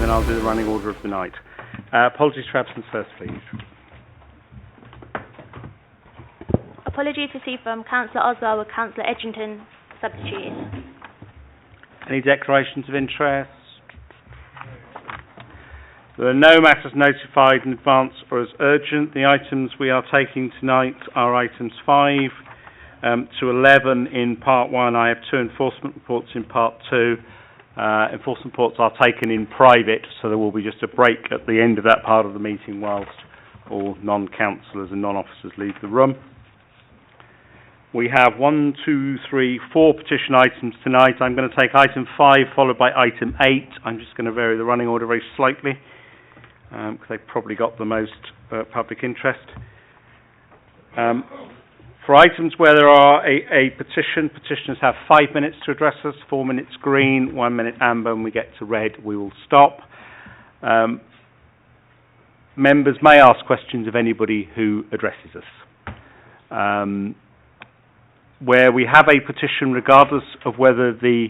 then I'll do the running order of the night. Apologies for absence first, please. Apologies received from Councillor Oswell with Councillor Edgington substituted. Any declarations of interest? There are no matters notified in advance or as urgent. The items we are taking tonight are items 5 to 11 in Part 1. I have 2 enforcement reports in Part 2. Enforcement reports are taken in private, so there will be just a break at the end of that part of the meeting whilst all non-councillors and non-officers leave the room. We have 1, 2, 3, 4 petition items tonight. I'm going to take item 5 followed by item 8. I'm just going to vary the running order very slightly because they've probably got the most public interest. For items where there are a petition, petitioners have 5 minutes to address us, 4 minutes green, 1 minute amber. When we get to red, we will stop. Members may ask questions of anybody who addresses us. Where we have a petition, regardless of whether the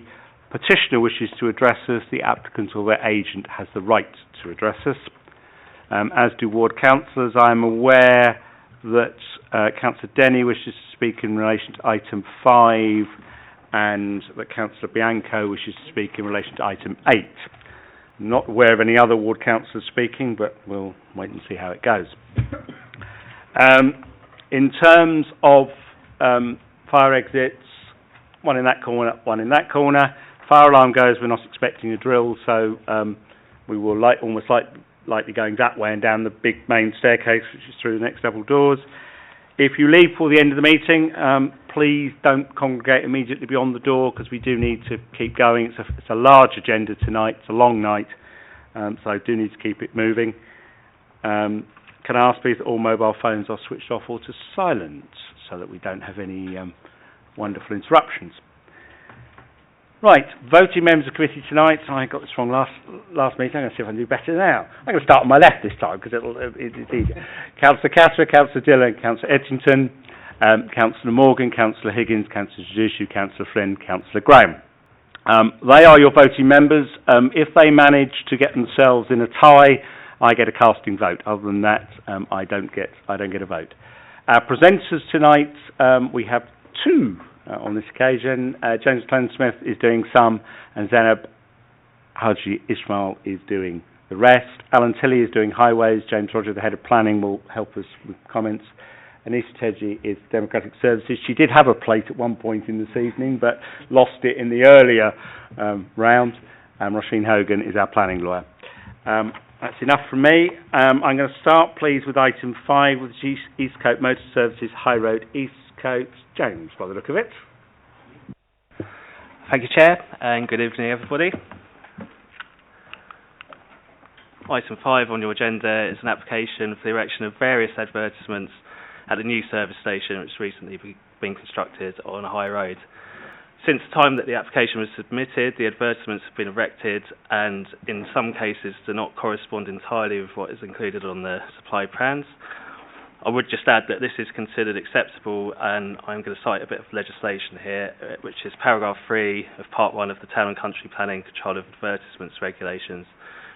petitioner wishes to address us, the applicant or their agent has the right to address us. As do ward councillors. I am aware that Councillor Denny wishes to speak in relation to item 5 and that Councillor Bianco wishes to speak in relation to item 8. I'm not aware of any other ward councillors speaking, but we'll wait and see how it goes. In terms of fire exits, one in that corner, one in that corner. Fire alarm goes, we're not expecting a drill, so we will almost likely going that way and down the big main staircase, which is through the next double doors. If you leave for the end of the meeting, please don't congregate immediately beyond the door because we do need to keep going. It's a large agenda tonight, it's a long night, so I do need to keep it moving. Can I ask please that all mobile phones are switched off or to silent so that we don't have any wonderful interruptions. Right, voting members of committee tonight. I got this wrong last meeting. I'm going to see if I can do better now. I'm going to start on my left this time because it's easier. Councillor Casper, Councillor Dillon, Councillor Edgington, Councillor Morgan, Councillor Higgins, Councillor Judiciary, Councillor Flynn, Councillor Graham. They are your voting members. If they manage to get themselves in a tie, I get a casting vote. Other than that, I don't get a vote. Our presenters tonight, we have 2 on this occasion. James Clensmith is doing some, and Zainab Haji Ismail is doing the rest. Alan Tilley is doing highways. James Roger, the head of planning, will help us with comments. Anissa Teji is democratic services. She did have a plate at one point in this evening, but lost it in the earlier round. And Roisin Hogan is our planning lawyer. That's enough from me. I'm going to start, please, with item 5, with Eastcote Motor Services High Road Eastcote. James, by the look of it. Thank you, Chair, and good evening, everybody. Item 5 on your agenda is an application for the erection of various advertisements at the new service station, which has recently been constructed on a high road. Since the time that the application was submitted, the advertisements have been erected and in some cases do not correspond entirely with what is included on the supply plans. I would just add that this is considered acceptable, and I'm going to cite a bit of legislation here, which is paragraph 3 of part 1 of the Town and Country Planning Control of Advertisements Regulations,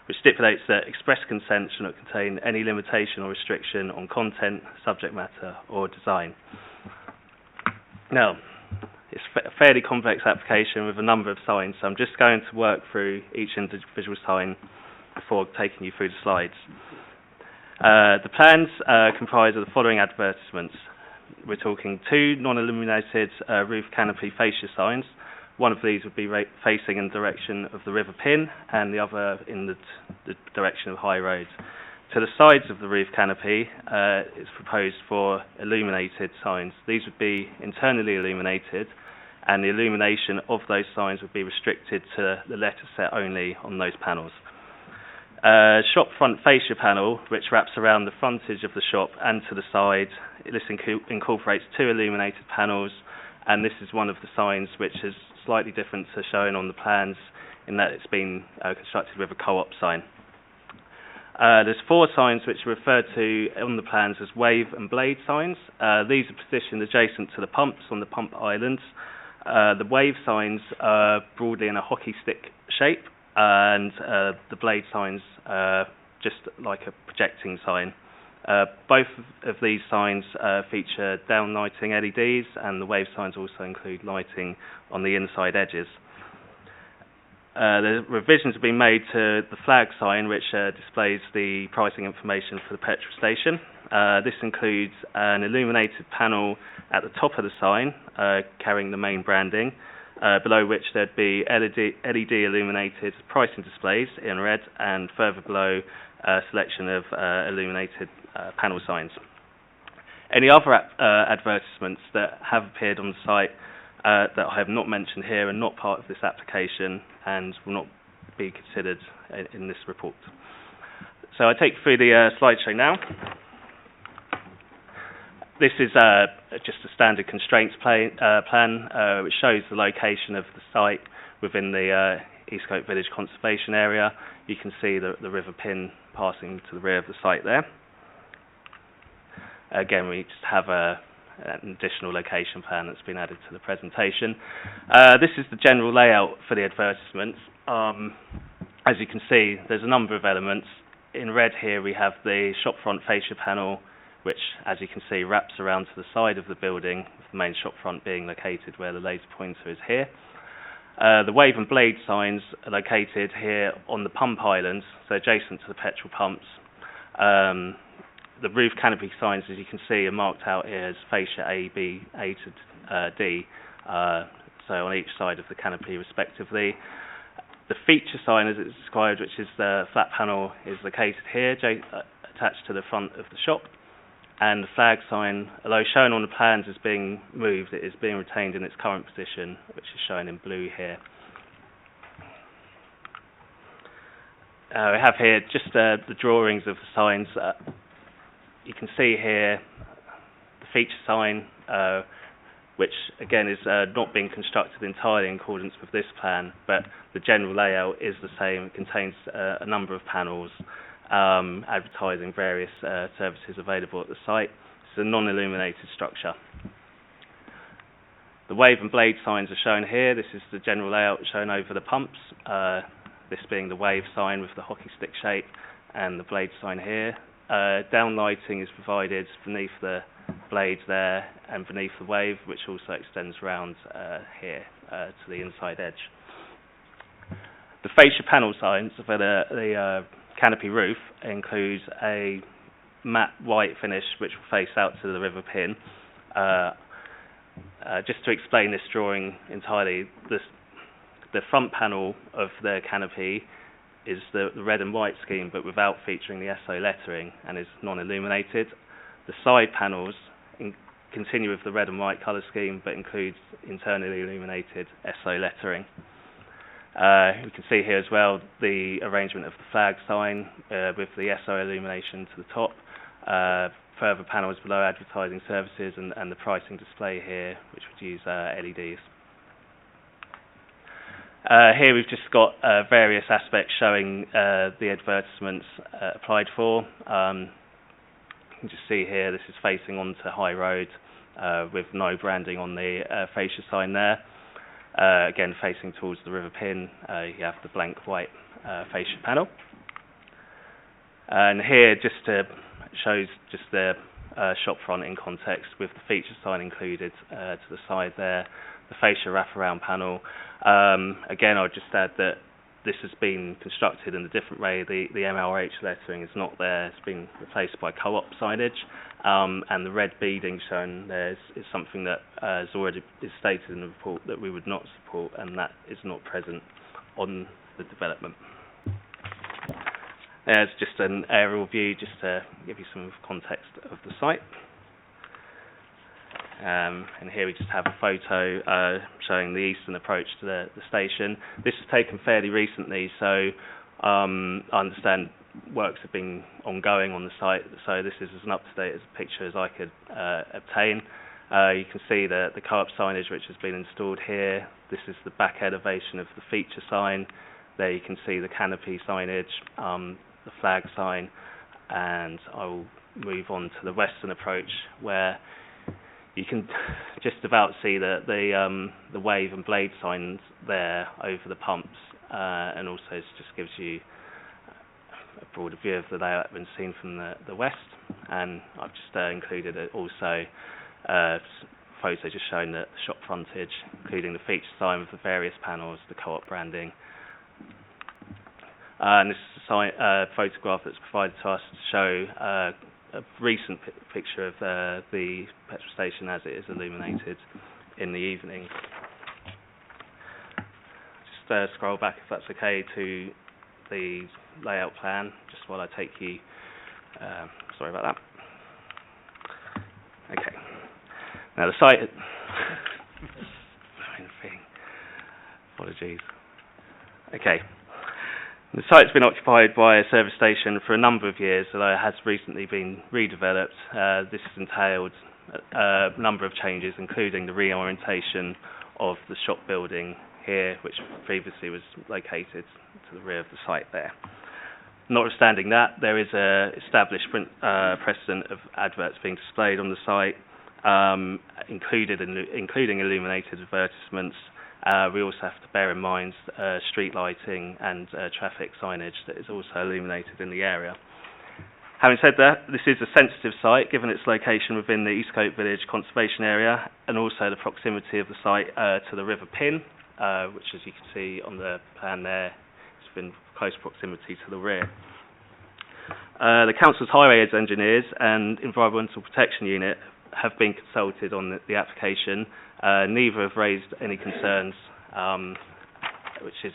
which stipulates that express consent shall not contain any limitation or restriction on content, subject matter or design. Now, it's a fairly complex application with a number of signs, so I'm just going to work through each individual sign before taking you through the slides. The plans comprise of the following advertisements. We're talking 2 non-illuminated roof canopy fascia signs. One of these would be facing in the direction of the River Pin and the other in the direction of High Road. To the sides of the roof canopy, it's proposed for illuminated signs. These would be internally illuminated, and the illumination of those signs would be restricted to the letter set only on those panels. Shop front fascia panel, which wraps around the frontage of the shop and to the side. This incorporates 2 illuminated panels, and this is one of the signs which is slightly different to shown on the plans in that it's been constructed with a co-op sign. There's 4 signs which are referred to on the plans as wave and blade signs. These are positioned adjacent to the pumps on the pump islands. The wave signs are broadly in a hockey stick shape, and the blade signs just like a projecting sign. Both of these signs feature down lighting LEDs, and the wave signs also include lighting on the inside edges. The revisions have been made to the flag sign, which displays the pricing information for the petrol station. This includes an illuminated panel at the top of the sign, carrying the main branding, below which there'd be LED illuminated pricing displays in red, and further below a selection of illuminated panel signs. Any other advertisements that have appeared on the site that I have not mentioned here are not part of this application and will not be considered in this report. So I take you through the slideshow now. This is just a standard constraints plan which shows the location of the site within the Eastcote Village Conservation Area. You can see the River Pin passing to the rear of the site there. Again, we just have an additional location plan that's been added to the presentation. This is the general layout for the advertisements. As you can see, there's a number of elements. In red here we have the shopfront fascia panel, which, as you can see, wraps around to the side of the building, with the main shopfront being located where the laser pointer is here. The wave and blade signs are located here on the pump islands, so adjacent to the petrol pumps. The roof canopy signs, as you can see, are marked out here as fascia A, B, A to D, so on each side of the canopy respectively. The feature sign, as it's described, which is the flat panel, is located here, attached to the front of the shop. And the flag sign, although shown on the plans as being moved, it is being retained in its current position, which is shown in blue here. We have here just the drawings of the signs. You can see here the feature sign, which again is not being constructed entirely in accordance with this plan, but the general layout is the same. It contains a number of panels advertising various services available at the site. It's a non-illuminated structure. The wave and blade signs are shown here. This is the general layout shown over the pumps, this being the wave sign with the hockey stick shape, and the blade sign here. Down lighting is provided beneath the blades there and beneath the wave, which also extends round here to the inside edge. The fascia panel signs for the canopy roof includes a matte white finish which will face out to the River Pin. Just to explain this drawing entirely, the front panel of the canopy is the red and white scheme, but without featuring the SO lettering, and is non-illuminated. The side panels continue with the red and white colour scheme, but includes internally illuminated SO lettering. We can see here as well the arrangement of the flag sign with the SO illumination to the top. Further panels below advertising services and the pricing display here, which would use LEDs. Here we've just got various aspects showing the advertisements applied for. You can just see here this is facing onto High Road with no branding on the fascia sign there. Again, facing towards the River Pin, you have the blank white fascia panel. And here just shows just the shop front in context with the feature sign included to the side there. The fascia wraparound panel. Again, I'll just add that this has been constructed in a different way. The MLH lettering is not there. It's been replaced by co-op signage. And the red beading shown there is something that is already stated in the report that we would not support, and that is not present on the development. There's just an aerial view just to give you some context of the site. And here we just have a photo showing the eastern approach to the station. This was taken fairly recently, so I understand works have been ongoing on the site, so this is as up-to-date a picture as I could obtain. You can see the co-op signage which has been installed here. This is the back elevation of the feature sign. There you can see the canopy signage, the flag sign, and I will move on to the western approach where you can just about see the wave and blade signs there over the pumps. and also just gives you a broader view of the layout when seen from the west. And I've just included also photos just showing the shop frontage, including the feature sign with the various panels, the co-op branding. And this is a photograph that's provided to us to show a recent picture of the petrol station as it is illuminated in the evening. Just scroll back, if that's okay, to the layout plan, just while I take you. Sorry about that. Okay. Now the site. Apologies. Okay. The site's been occupied by a service station for a number of years, although it has recently been redeveloped. This has entailed a number of changes, including the reorientation of the shop building here, which previously was located to the rear of the site there. Notwithstanding that, there is an established precedent of adverts being displayed on the site, including illuminated advertisements. We also have to bear in mind street lighting and traffic signage that is also illuminated in the area. Having said that, this is a sensitive site given its location within the Eastcote Village Conservation Area and also the proximity of the site to the River Pin, which, as you can see on the plan there, has been close proximity to the rear. The Council's Highways Engineers and Environmental Protection Unit have been consulted on the application. Neither have raised any concerns, which is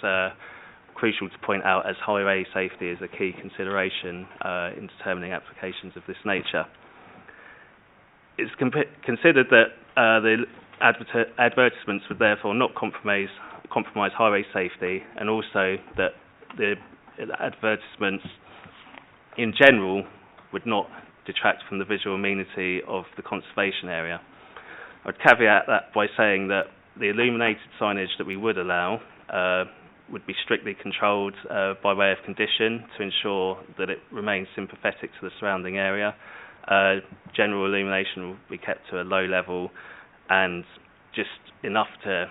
crucial to point out, as highway safety is a key consideration in determining applications of this nature. It's considered that the advertisements would therefore not compromise highway safety, and also that the advertisements in general would not detract from the visual amenity of the conservation area. I would caveat that by saying that the illuminated signage that we would allow would be strictly controlled by way of condition to ensure that it remains sympathetic to the surrounding area. General illumination will be kept to a low level and just enough to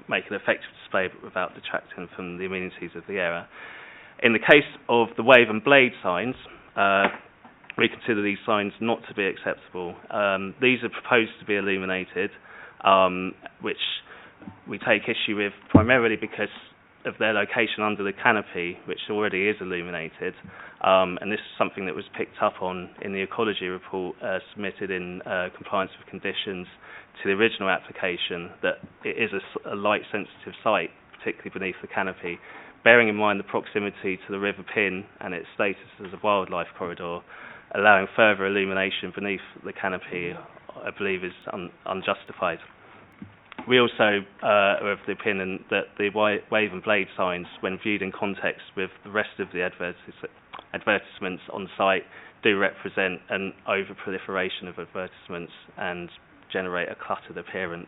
make an effective display but without detracting from the amenities of the area. In the case of the wave and blade signs, we consider these signs not to be acceptable. These are proposed to be illuminated, which we take issue with primarily because of their location under the canopy, which already is illuminated, and this is something that was picked up on in the ecology report submitted in compliance with conditions to the original application, that it is a light-sensitive site, particularly beneath the canopy. Bearing in mind the proximity to the River Pin and its status as a wildlife corridor, allowing further illumination beneath the canopy, I believe, is unjustified. We also are of the opinion that the wave and blade signs, when viewed in context with the rest of the advertisements on site, do represent an over-proliferation of advertisements and generate a cluttered appearance,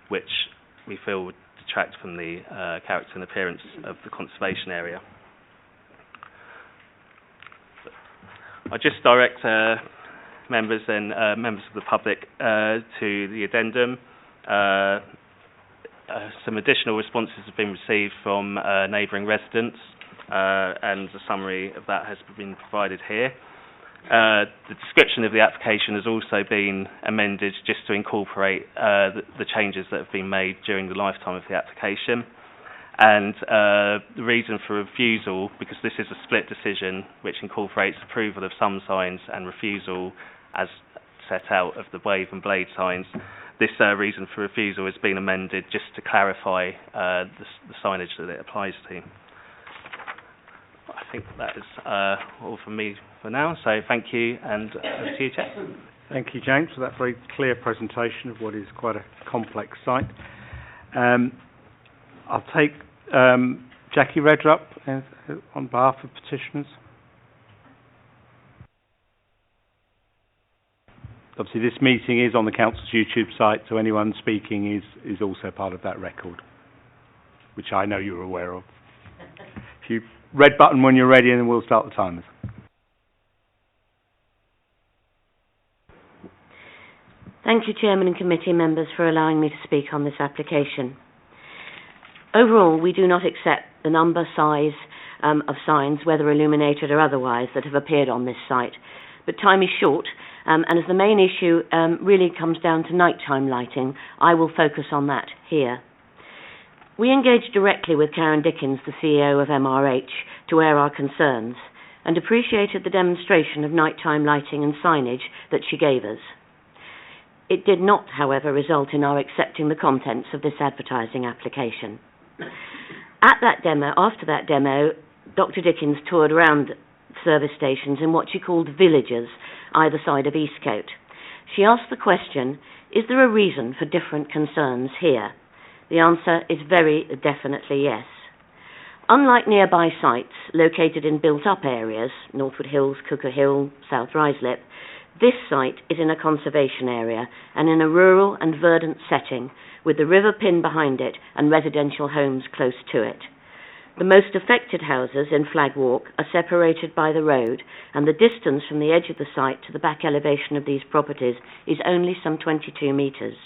which we feel would detract from the character and appearance of the conservation area. I just direct members and members of the public to the addendum. Some additional responses have been received from neighbouring residents, and a summary of that has been provided here. The description of the application has also been amended just to incorporate the changes that have been made during the lifetime of the application. And the reason for refusal, because this is a split decision which incorporates approval of some signs and refusal as set out of the wave and blade signs, this reason for refusal has been amended just to clarify the signage that it applies to. I think that is all from me for now, so thank you, and over to you, Chair. Thank you, James, for that very clear presentation of what is quite a complex site. I'll take Jackie Redrup on behalf of petitioners. Obviously, this meeting is on the Council's YouTube site, so anyone speaking is also part of that record, which I know you're aware of. If you red button when you're ready, and then we'll start the timers. Thank you, Chairman and committee members, for allowing me to speak on this application. Overall, we do not accept the number, size of signs, whether illuminated or otherwise, that have appeared on this site. But time is short, and as the main issue really comes down to nighttime lighting, I will focus on that here. We engaged directly with Karen Dickens, the CEO of MRH, to air our concerns, and appreciated the demonstration of nighttime lighting and signage that she gave us. It did not, however, result in our accepting the contents of this advertising application. After that demo, Dr. Dickens toured around service stations in what she called villages, either side of Eastcote. She asked the question, is there a reason for different concerns here? The answer is very definitely yes. Unlike nearby sites located in built-up areas, Northwood Hills, Cooker Hill, South Ruislip, this site is in a conservation area and in a rural and verdant setting with the River Pin behind it and residential homes close to it. The most affected houses in Flag Walk are separated by the road, and the distance from the edge of the site to the back elevation of these properties is only some 22 metres.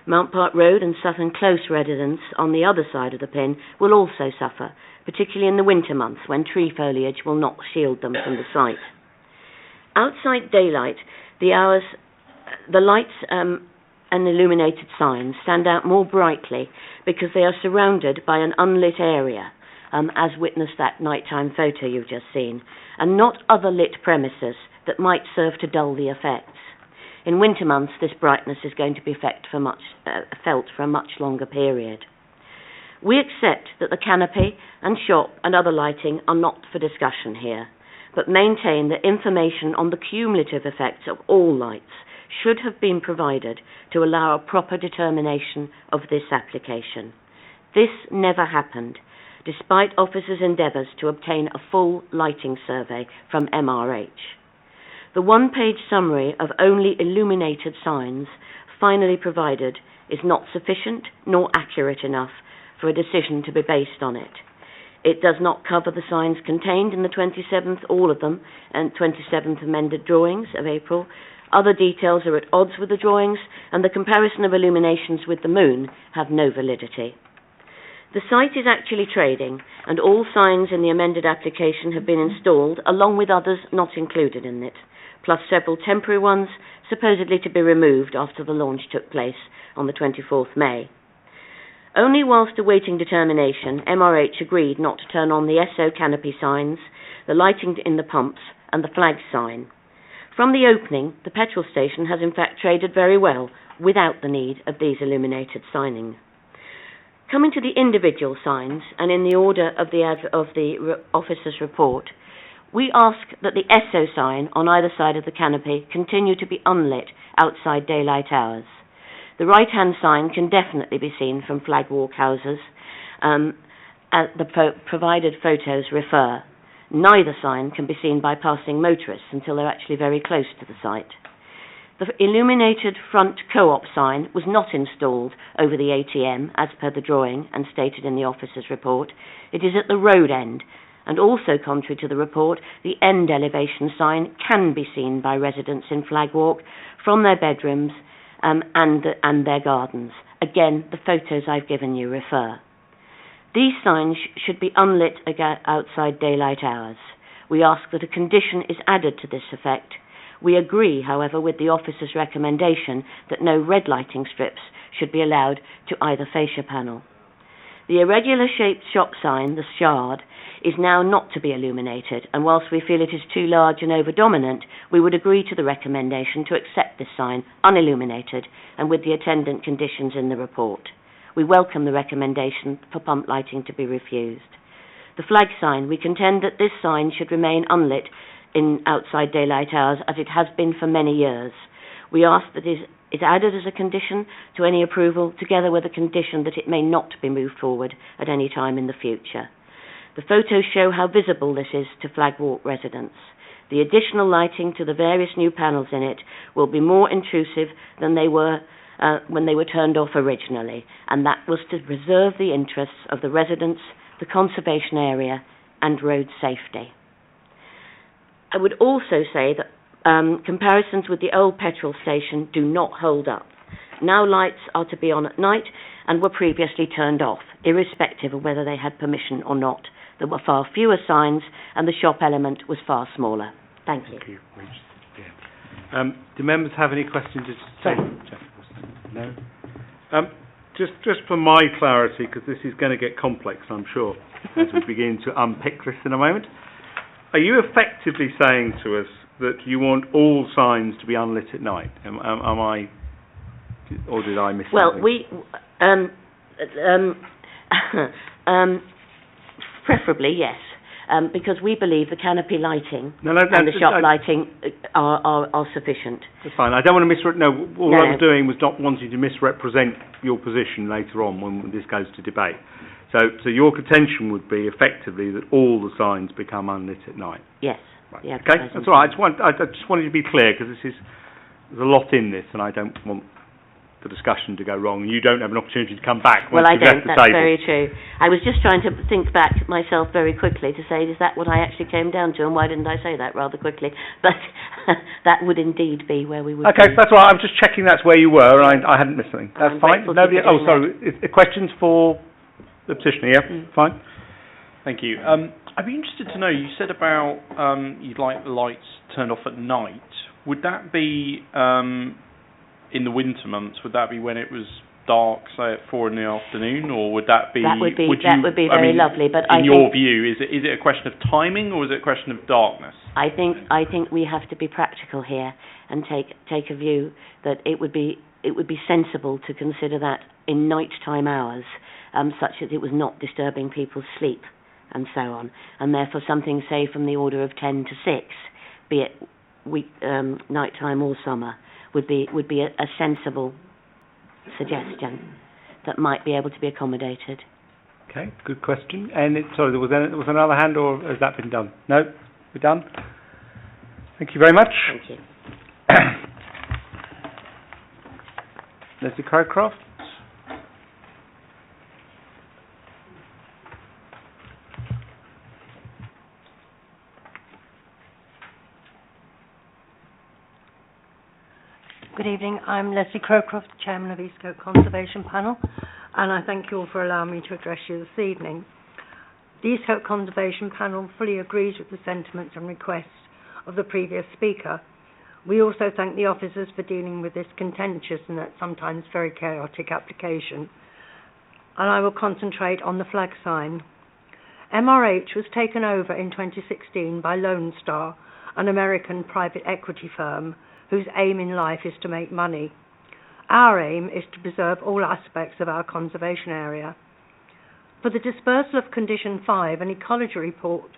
Mount Park Road and Sutton Close residents on the other side of the pin will also suffer, particularly in the winter months when tree foliage will not shield them from the site. Outside daylight, the lights and illuminated signs stand out more brightly because they are surrounded by an unlit area, as witnessed that nighttime photo you've just seen, and not other lit premises that might serve to dull the effects. In winter months, this brightness is going to be felt for a much longer period. We accept that the canopy and shop and other lighting are not for discussion here, but maintain that information on the cumulative effects of all lights should have been provided to allow a proper determination of this application. This never happened, despite officers' endeavours to obtain a full lighting survey from MRH. The one-page summary of only illuminated signs finally provided is not sufficient nor accurate enough for a decision to be based on it. It does not cover the signs contained in the 27th, all of them, and 27th amended drawings of April. Other details are at odds with the drawings, and the comparison of illuminations with the moon have no validity. The site is actually trading, and all signs in the amended application have been installed, along with others not included in it, plus several temporary ones, supposedly to be removed after the launch took place on the 24th May. Only whilst awaiting determination, MRH agreed not to turn on the SO canopy signs, the lighting in the pumps, and the flag sign. From the opening, the petrol station has in fact traded very well without the need of these illuminated signing. Coming to the individual signs, and in the order of the officer's report, we ask that the SO sign on either side of the canopy continue to be unlit outside daylight hours. The right-hand sign can definitely be seen from Flag Walk houses, as the provided photos refer. Neither sign can be seen by passing motorists until they're actually very close to the site. The illuminated front co-op sign was not installed over the ATM, as per the drawing and stated in the officer's report. It is at the road end, and also contrary to the report, the end elevation sign can be seen by residents in Flag Walk from their bedrooms and their gardens. Again, the photos I've given you refer. These signs should be unlit outside daylight hours. We ask that a condition is added to this effect. We agree, however, with the officer's recommendation that no red lighting strips should be allowed to either fascia panel. The irregular-shaped shop sign, the shard, is now not to be illuminated, and whilst we feel it is too large and over-dominant, we would agree to the recommendation to accept this sign unilluminated and with the attendant conditions in the report. We welcome the recommendation for pump lighting to be refused. The flag sign, we contend that this sign should remain unlit in outside daylight hours as it has been for many years. We ask that it is added as a condition to any approval, together with a condition that it may not be moved forward at any time in the future. The photos show how visible this is to Flag Walk residents. The additional lighting to the various new panels in it will be more intrusive than they were when they were turned off originally, and that was to preserve the interests of the residents, the conservation area, and road safety. I would also say that comparisons with the old petrol station do not hold up. Now lights are to be on at night and were previously turned off. irrespective of whether they had permission or not. There were far fewer signs and the shop element was far smaller. Thank you. Thank you. Do members have any questions? No? Just for my clarity, because this is going to get complex, I'm sure, as we begin to unpick this in a moment. Are you effectively saying to us that you want all signs to be unlit at night? Am I, or did I miss something? Well, preferably, yes. Because we believe the canopy lighting and the shop lighting are sufficient. That's fine. I don't want to all I was doing was not wanting to misrepresent your position later on when this goes to debate. So your contention would be effectively that all the signs become unlit at night. Yes. Right. Okay, that's all right. I just wanted to be clear because there's a lot in this, and I don't want the discussion to go wrong. You don't have an opportunity to come back once you've left the table. Well, I don't. That's very true. I was just trying to think back myself very quickly to say, is that what I actually came down to, and why didn't I say that rather quickly? But that would indeed be where we would be. Okay, that's all right. I'm just checking that's where you were, and I hadn't missed anything. That's fine. Nobody. Oh, sorry. Questions for the petitioner? Yeah, fine. Thank you. I'd be interested to know, you said about you'd like the lights turned off at night. Would that be in the winter months? Would that be when it was dark, say at 4 PM, or would that be? That would be very lovely. But in your view, is it a question of timing or is it a question of darkness? I think we have to be practical here and take a view that it would be sensible to consider that in nighttime hours, such that it was not disturbing people's sleep and so on, and therefore something say from the order of 10 to 6, be it nighttime or summer, would be a sensible suggestion that might be able to be accommodated. Okay, good question. And sorry, there was another hand, or has that been done? No, we're done. Thank you very much. Thank you. Leslie Crowcroft. Good evening. I'm Leslie Crowcroft, Chairman of Eastcote Conservation Panel, and I thank you all for allowing me to address you this evening. The Eastcote Conservation Panel fully agrees with the sentiments and requests of the previous speaker. We also thank the officers for dealing with this contentious and at sometimes very chaotic application. And I will concentrate on the flag sign. MRH was taken over in 2016 by Lone Star, an American private equity firm whose aim in life is to make money. Our aim is to preserve all aspects of our conservation area. For the dispersal of Condition 5, an ecology report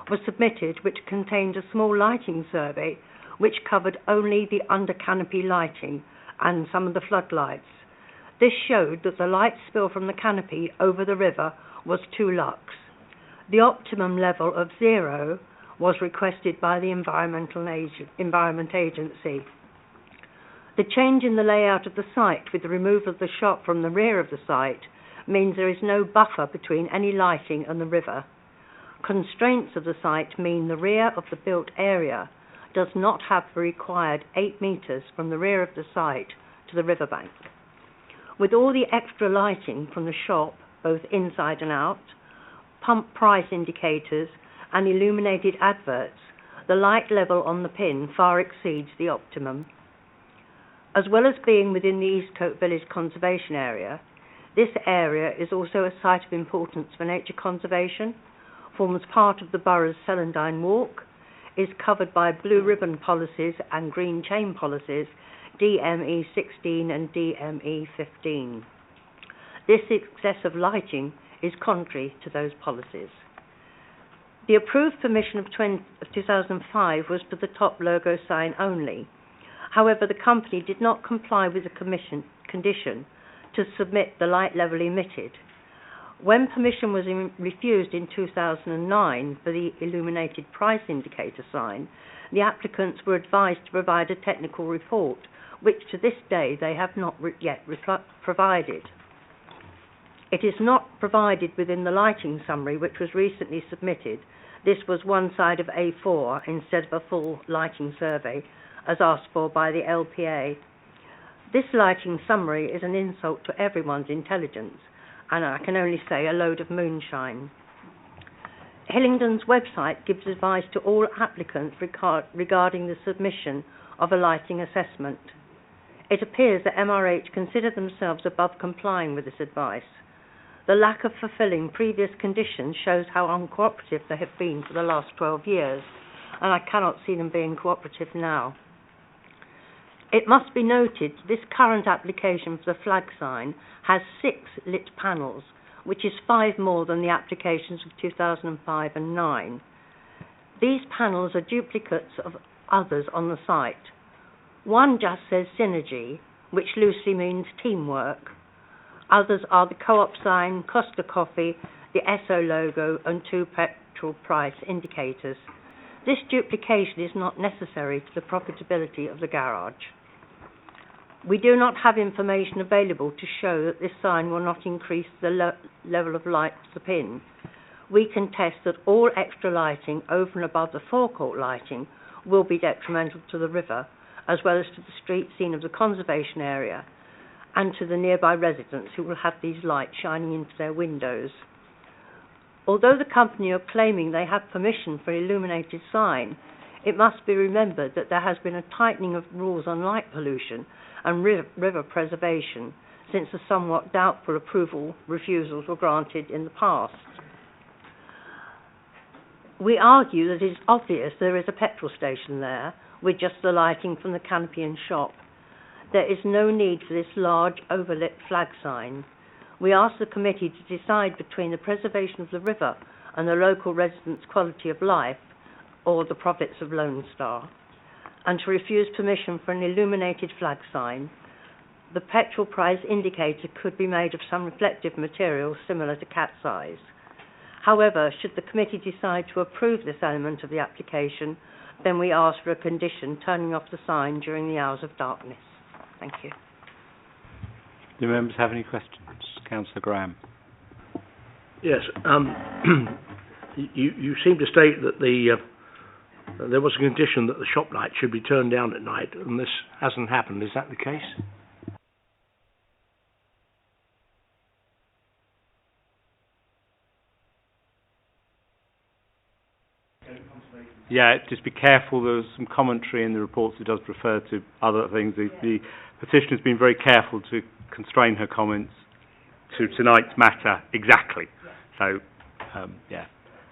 was submitted which contained a small lighting survey which covered only the under canopy lighting and some of the floodlights. This showed that the light spill from the canopy over the river was 2 lux. The optimum level of 0 was requested by the Environment Agency. The change in the layout of the site with the removal of the shop from the rear of the site means there is no buffer between any lighting and the river. Constraints of the site mean the rear of the built area does not have the required 8 metres from the rear of the site to the riverbank. With all the extra lighting from the shop, both inside and out, pump price indicators and illuminated adverts, the light level on the pin far exceeds the optimum. As well as being within the Eastcote Village Conservation Area, this area is also a site of importance for nature conservation, forms part of the borough's Celandine Walk, is covered by blue ribbon policies and green chain policies, DME 16 and DME 15. This excessive lighting is contrary to those policies. The approved permission of 2005 was for the top logo sign only. However, the company did not comply with the condition to submit the light level emitted. When permission was refused in 2009 for the illuminated price indicator sign, the applicants were advised to provide a technical report, which to this day they have not yet provided. It is not provided within the lighting summary which was recently submitted. This was one side of A4 instead of a full lighting survey, as asked for by the LPA. This lighting summary is an insult to everyone's intelligence, and I can only say a load of moonshine. Hillingdon's website gives advice to all applicants regarding the submission of a lighting assessment. It appears that MRH consider themselves above complying with this advice. The lack of fulfilling previous conditions shows how uncooperative they have been for the last 12 years, and I cannot see them being cooperative now. It must be noted this current application for the flag sign has 6 lit panels, which is 5 more than the applications of 2005 and 9. These panels are duplicates of others on the site. One just says synergy, which loosely means teamwork. Others are the co-op sign, Costa Coffee, the Esso logo and 2 petrol price indicators. This duplication is not necessary to the profitability of the garage. We do not have information available to show that this sign will not increase the level of light to the pin. We can test that all extra lighting over and above the forecourt lighting will be detrimental to the river, as well as to the street scene of the conservation area and to the nearby residents who will have these lights shining into their windows. Although the company are claiming they have permission for an illuminated sign, it must be remembered that there has been a tightening of rules on light pollution and river preservation since the somewhat doubtful refusals were granted in the past. We argue that it is obvious there is a petrol station there with just the lighting from the canopy and shop. There is no need for this large overlit flag sign. We ask the committee to decide between the preservation of the river and the local residents' quality of life, or the profits of Lone Star, and to refuse permission for an illuminated flag sign. The petrol price indicator could be made of some reflective material similar to cat's eyes. However, should the committee decide to approve this element of the application, then we ask for a condition turning off the sign during the hours of darkness. Thank you. Do members have any questions? Councillor Graham. Yes. You seem to state that there was a condition that the shop light should be turned down at night, and this hasn't happened. Is that the case? Yeah, just be careful. There's some commentary in the reports that does refer to other things. The petitioner has been very careful to constrain her comments to tonight's matter exactly. So, yeah.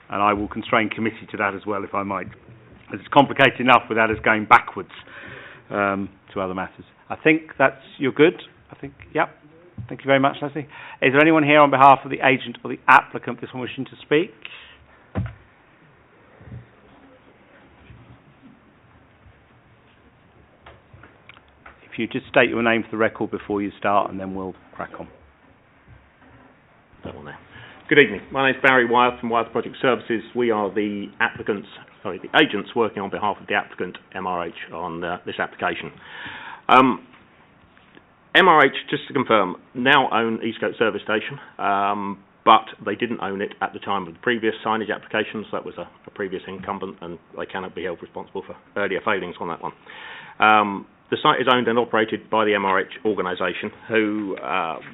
And I will constrain committee to that as well, if I might. It's complicated enough without us going backwards to other matters. I think you're good. Yep. Thank you very much, Leslie. Is there anyone here on behalf of the agent or the applicant this one wishing to speak? If you just state your name for the record before you start, and then we'll crack on. Good evening. My name is Barry Wyeth from Wyeth Project Services. We are the agents working on behalf of the applicant, MRH, on this application. MRH, just to confirm, now own Eastcote Service Station, but they didn't own it at the time of the previous signage applications. That was a previous incumbent, and they cannot be held responsible for earlier failings on that one. The site is owned and operated by the MRH organisation, who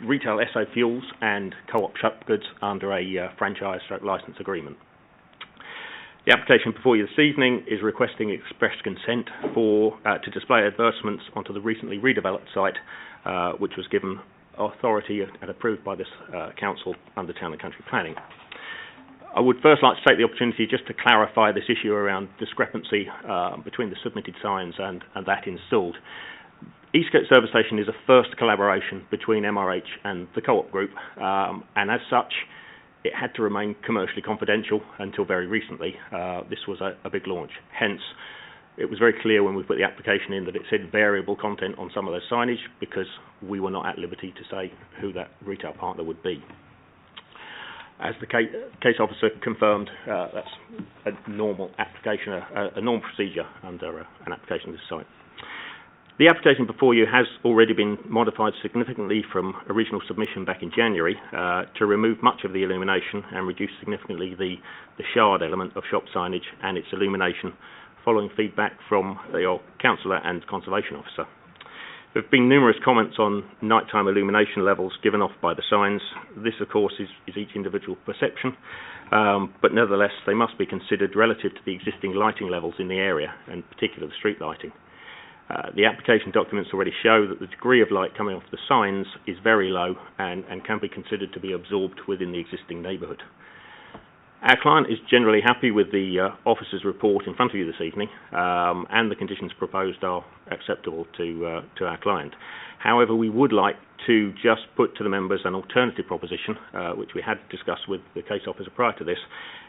retail Esso fuels and co-op shop goods under a franchise/licence agreement. The application before you this evening is requesting express consent to display advertisements onto the recently redeveloped site, which was given authority and approved by this council under Town and Country Planning. I would first like to take the opportunity just to clarify this issue around discrepancy between the submitted signs and that installed. Eastcote Service Station is a first collaboration between MRH and the co-op group, and as such, it had to remain commercially confidential until very recently. This was a big launch. Hence, it was very clear when we put the application in that it said variable content on some of those signage, because we were not at liberty to say who that retail partner would be. As the case officer confirmed, that's a normal application, a normal procedure under an application of this site. The application before you has already been modified significantly from original submission back in January to remove much of the illumination and reduce significantly the shard element of shop signage and its illumination, following feedback from your councillor and conservation officer. There have been numerous comments on nighttime illumination levels given off by the signs. This, of course, is each individual perception, but nevertheless they must be considered relative to the existing lighting levels in the area, and particularly the street lighting. The application documents already show that the degree of light coming off the signs is very low and can be considered to be absorbed within the existing neighbourhood. Our client is generally happy with the officer's report in front of you this evening, and the conditions proposed are acceptable to our client. However, we would like to just put to the members an alternative proposition, which we had discussed with the case officer prior to this,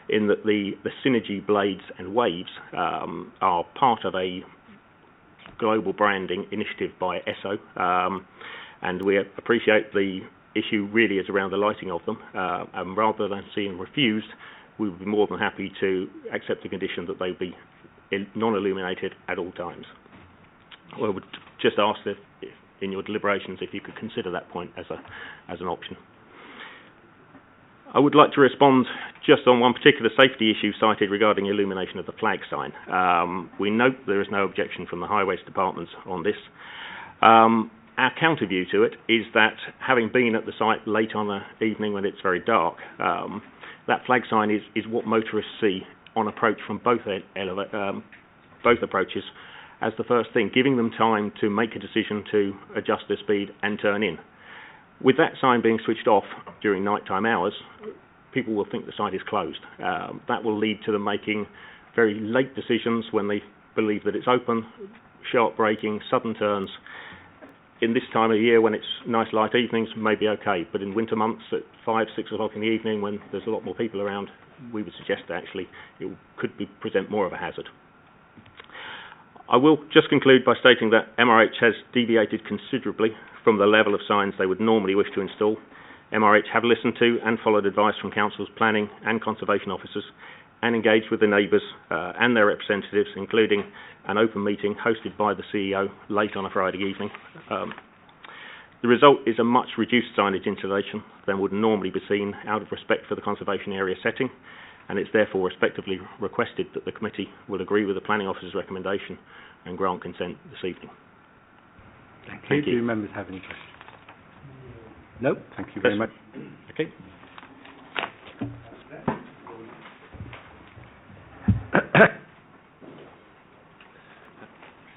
in that the synergy blades and waves are part of a global branding initiative by ESSO, and we appreciate the issue really is around the lighting of them, and rather than seeing refused, we would be more than happy to accept the condition that they be non-illuminated at all times. I would just ask if in your deliberations if you could consider that point as an option. I would like to respond just on one particular safety issue cited regarding illumination of the flag sign. We note there is no objection from the Highways Department on this. Our counter view to it is that, having been at the site late on the evening when it's very dark, that flag sign is what motorists see on approach from both approaches as the first thing, giving them time to make a decision to adjust their speed and turn in. With that sign being switched off during nighttime hours, people will think the site is closed. That will lead to them making very late decisions when they believe that it's open, sharp braking, sudden turns. In this time of year when it's nice light evenings may be okay, but in winter months at 5, 6 o'clock in the evening when there's a lot more people around, we would suggest that actually it could present more of a hazard. I will just conclude by stating that MRH has deviated considerably from the level of signs they would normally wish to install. MRH have listened to and followed advice from councils, planning and conservation officers, and engaged with the neighbours and their representatives, including an open meeting hosted by the CEO late on a Friday evening. The result is a much reduced signage installation than would normally be seen out of respect for the conservation area setting, and it's therefore respectively requested that the committee will agree with the planning officer's recommendation and grant consent this evening. Thank you. Do members have any questions? No? Thank you very much. Okay.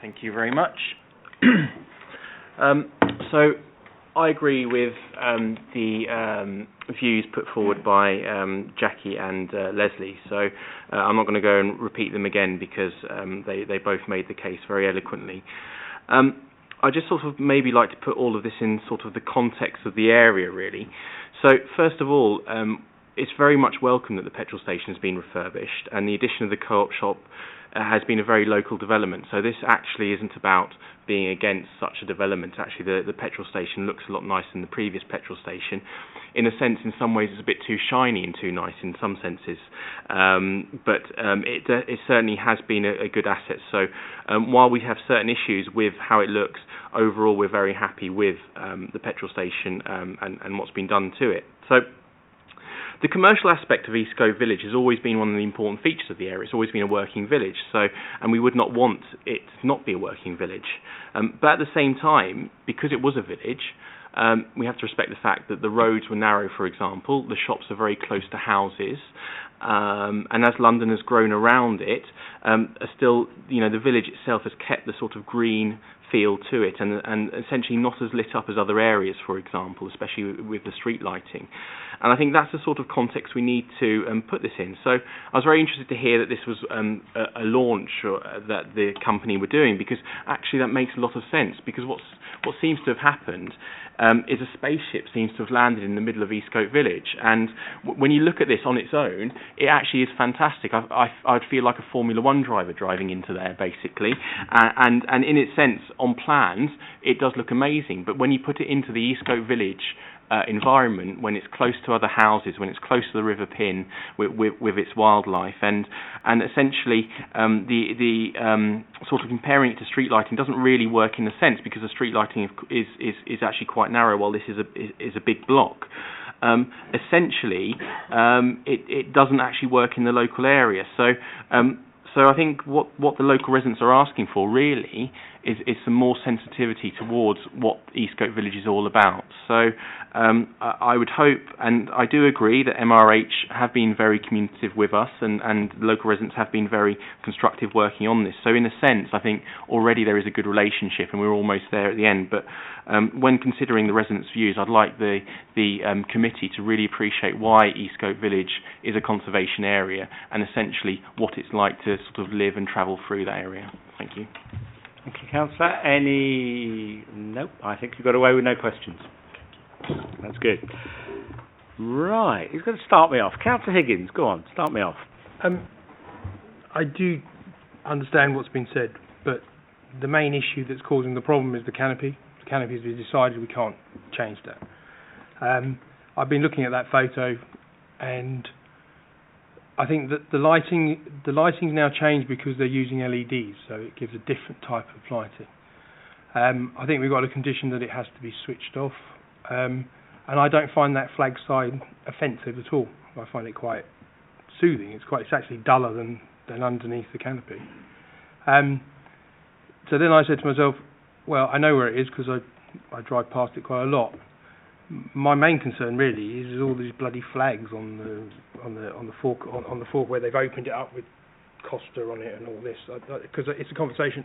Thank you very much. So I agree with the views put forward by Jackie and Leslie, so I'm not going to go and repeat them again because they both made the case very eloquently. I just sort of maybe like to put all of this in sort of the context of the area, really. So first of all, it's very much welcome that the petrol station has been refurbished, and the addition of the co-op shop has been a very local development. So this actually isn't about being against such a development. Actually, the petrol station looks a lot nicer than the previous petrol station. In a sense, in some ways, it's a bit too shiny and too nice in some senses. But it certainly has been a good asset. So while we have certain issues with how it looks, overall, we're very happy with the petrol station and what's been done to it. So the commercial aspect of Eastcote Village has always been one of the important features of the area. It's always been a working village, and we would not want it to not be a working village. But at the same time, because it was a village, we have to respect the fact that the roads were narrow, for example. The shops are very close to houses, and as London has grown around it, still, the village itself has kept the sort of green feel to it, and essentially not as lit up as other areas, for example, especially with the street lighting. And I think that's the sort of context we need to put this in. So I was very interested to hear that this was a launch that the company were doing, because actually that makes a lot of sense, because what seems to have happened is a spaceship seems to have landed in the middle of Eastcote Village, and when you look at this on its own, it actually is fantastic. I'd feel like a Formula One driver driving into there, basically, and in its sense, on plans, it does look amazing, but when you put it into the Eastcote Village environment, when it's close to other houses, when it's close to the River Pin with its wildlife, and essentially the sort of comparing it to street lighting doesn't really work in a sense, because the street lighting is actually quite narrow, while this is a big block. Essentially, it doesn't actually work in the local area. So I think what the local residents are asking for really is some more sensitivity towards what Eastcote Village is all about. So I would hope, and I do agree, that MRH have been very communicative with us, and local residents have been very constructive working on this. So in a sense, I think already there is a good relationship, and we're almost there at the end. But when considering the residents' views, I'd like the committee to really appreciate why Eastcote Village is a conservation area, and essentially what it's like to sort of live and travel through that area. Thank you. Thank you, Councillor. Any? Nope. I think you got away with no questions. That's good. Right. Who's going to start me off? Councillor Higgins, go on. Start me off. I do understand what's been said, but the main issue that's causing the problem is the canopy. The canopy has been decided, we can't change that. I've been looking at that photo, and I think that the lighting's now changed because they're using LEDs, so it gives a different type of lighting. I think we've got a condition that it has to be switched off, and I don't find that flag sign offensive at all. I find it quite soothing. It's actually duller than underneath the canopy. So then I said to myself, well, I know where it is because I drive past it quite a lot. My main concern really is all these bloody flags on the fork where they've opened it up with Costa on it and all this, because it's a conservation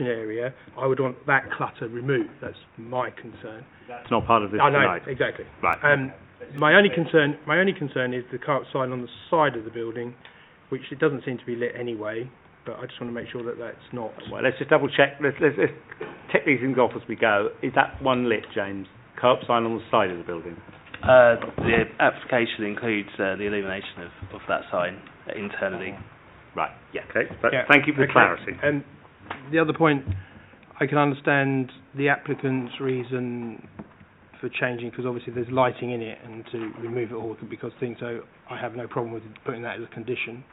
area. I would want that clutter removed. That's my concern. That's not part of this I know, tonight. exactly. Right. My only concern is the carp sign on the side of the building, which it doesn't seem to be lit anyway. But I just want to make sure that that's not. Well, let's just double check. Let's tick these things off as we go. Is that one lit, James? Carp sign on the side of the building. The application includes the illumination of that sign internally. Right. Yeah. Okay. But Yeah. Thank you for the clarity. And the other point, I can understand the applicant's reason for changing, because obviously there's lighting in it, and to remove it all because things. So I have no problem with putting that as a condition.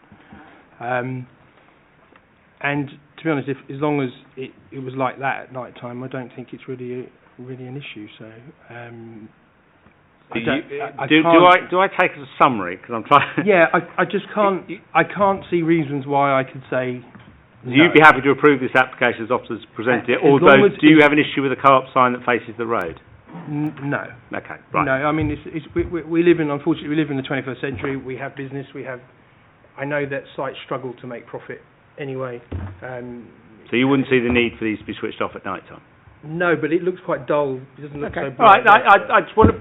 And to be honest, as long as it was like that at night time, I don't think it's really an issue. So do I take as a summary? Because I'm trying. Yeah, I just can't. I can't see reasons why I could say. So you'd be happy to approve this application as officers presented it, although do you have an issue with a carp sign that faces the road? No. Okay. Right. No, I mean we live in, unfortunately, we live in the 21st century. We have business. I know that sites struggle to make profit. Anyway, so you wouldn't see the need for these to be switched off at night time? No, but it looks quite dull. It doesn't look so bright. All right, I just want to.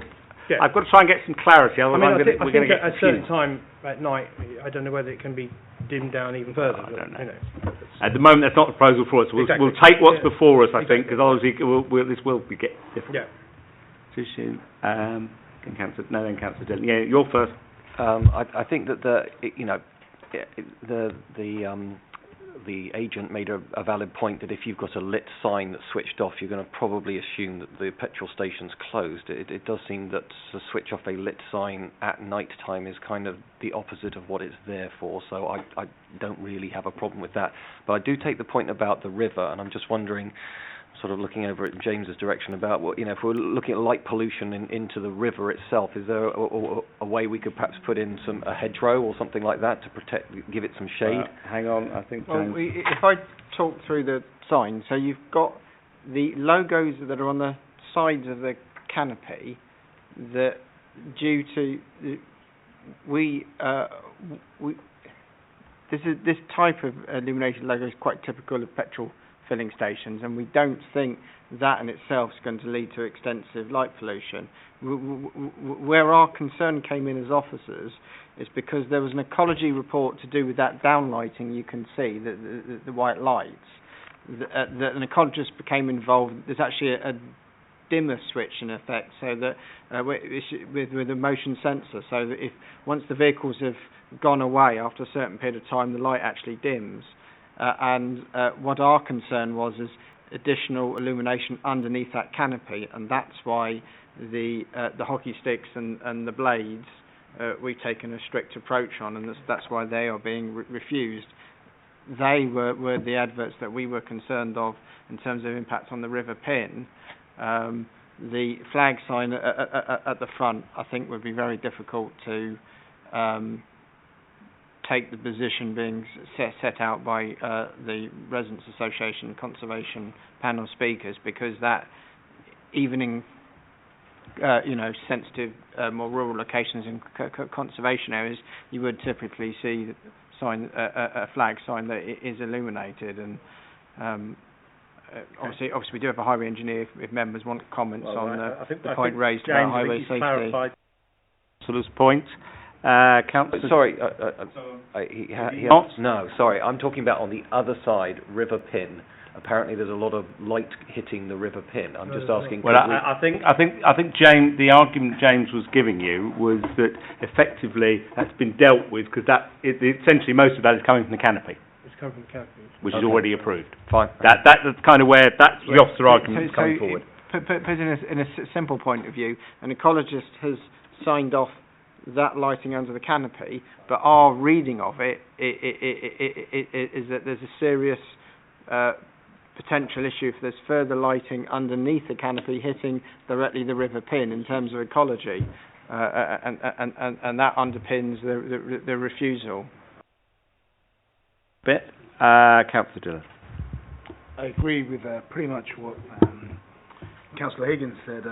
Yeah. I've got to try and get some clarity. Otherwise, I think at a certain time at night, I don't know whether it can be dimmed down even further. I don't know. You know, at the moment, that's not a proposal for us. We'll take what's before us, I think, because obviously this will get different. Yeah. Too soon. Then Councillor Dillon. Yeah, you're first. I think that the agent made a valid point that if you've got a lit sign that's switched off, you're going to probably assume that the petrol station's closed. It does seem that to switch off a lit sign at night time is kind of the opposite of what it's there for, so I don't really have a problem with that. But I do take the point about the river, and I'm just wondering, sort of looking over at James's direction about what, if we're looking at light pollution into the river itself, is there a way we could perhaps put in a hedgerow or something like that to give it some shade? Hang on, I think. Well, if I talk through the signs, so you've got the logos that are on the sides of the canopy that, due to this type of illuminated logo is quite typical of petrol filling stations, and we don't think that in itself is going to lead to extensive light pollution. Where our concern came in as officers is because there was an ecology report to do with that downlighting you can see, the white lights, that an ecologist became involved. There's actually a dimmer switch in effect, so that with a motion sensor, so that if once the vehicles have gone away after a certain period of time, the light actually dims. And what our concern was is additional illumination underneath that canopy, and that's why the hockey sticks and the blades we've taken a strict approach on, and that's why they are being refused. They were the adverts that we were concerned of in terms of impact on the River Pin. The flag sign at the front, I think, would be very difficult to take the position being set out by the Residents Association Conservation Panel speakers, because that, even in sensitive, more rural locations in conservation areas, you would typically see a flag sign that is illuminated. And obviously we do have a highway engineer if members want comments on the point raised about highway safety. Clarified Councillor's point. Councillor... Sorry, no, sorry, I'm talking about on the other side, River Pin. Apparently there's a lot of light hitting the River Pin. I'm just asking... Well, I think James, the argument James was giving you was that effectively that's been dealt with, because essentially most of that is coming from the canopy. It's coming from the canopy. Which is already approved. Fine. That's kind of where, that's the officer argument coming forward. Put in a simple point of view, an ecologist has signed off that lighting under the canopy, but our reading of it is that there's a serious potential issue if there's further lighting underneath the canopy hitting directly the River Pin in terms of ecology, and that underpins the refusal. Councillor Dillon. I agree with pretty much what Councillor Higgins said.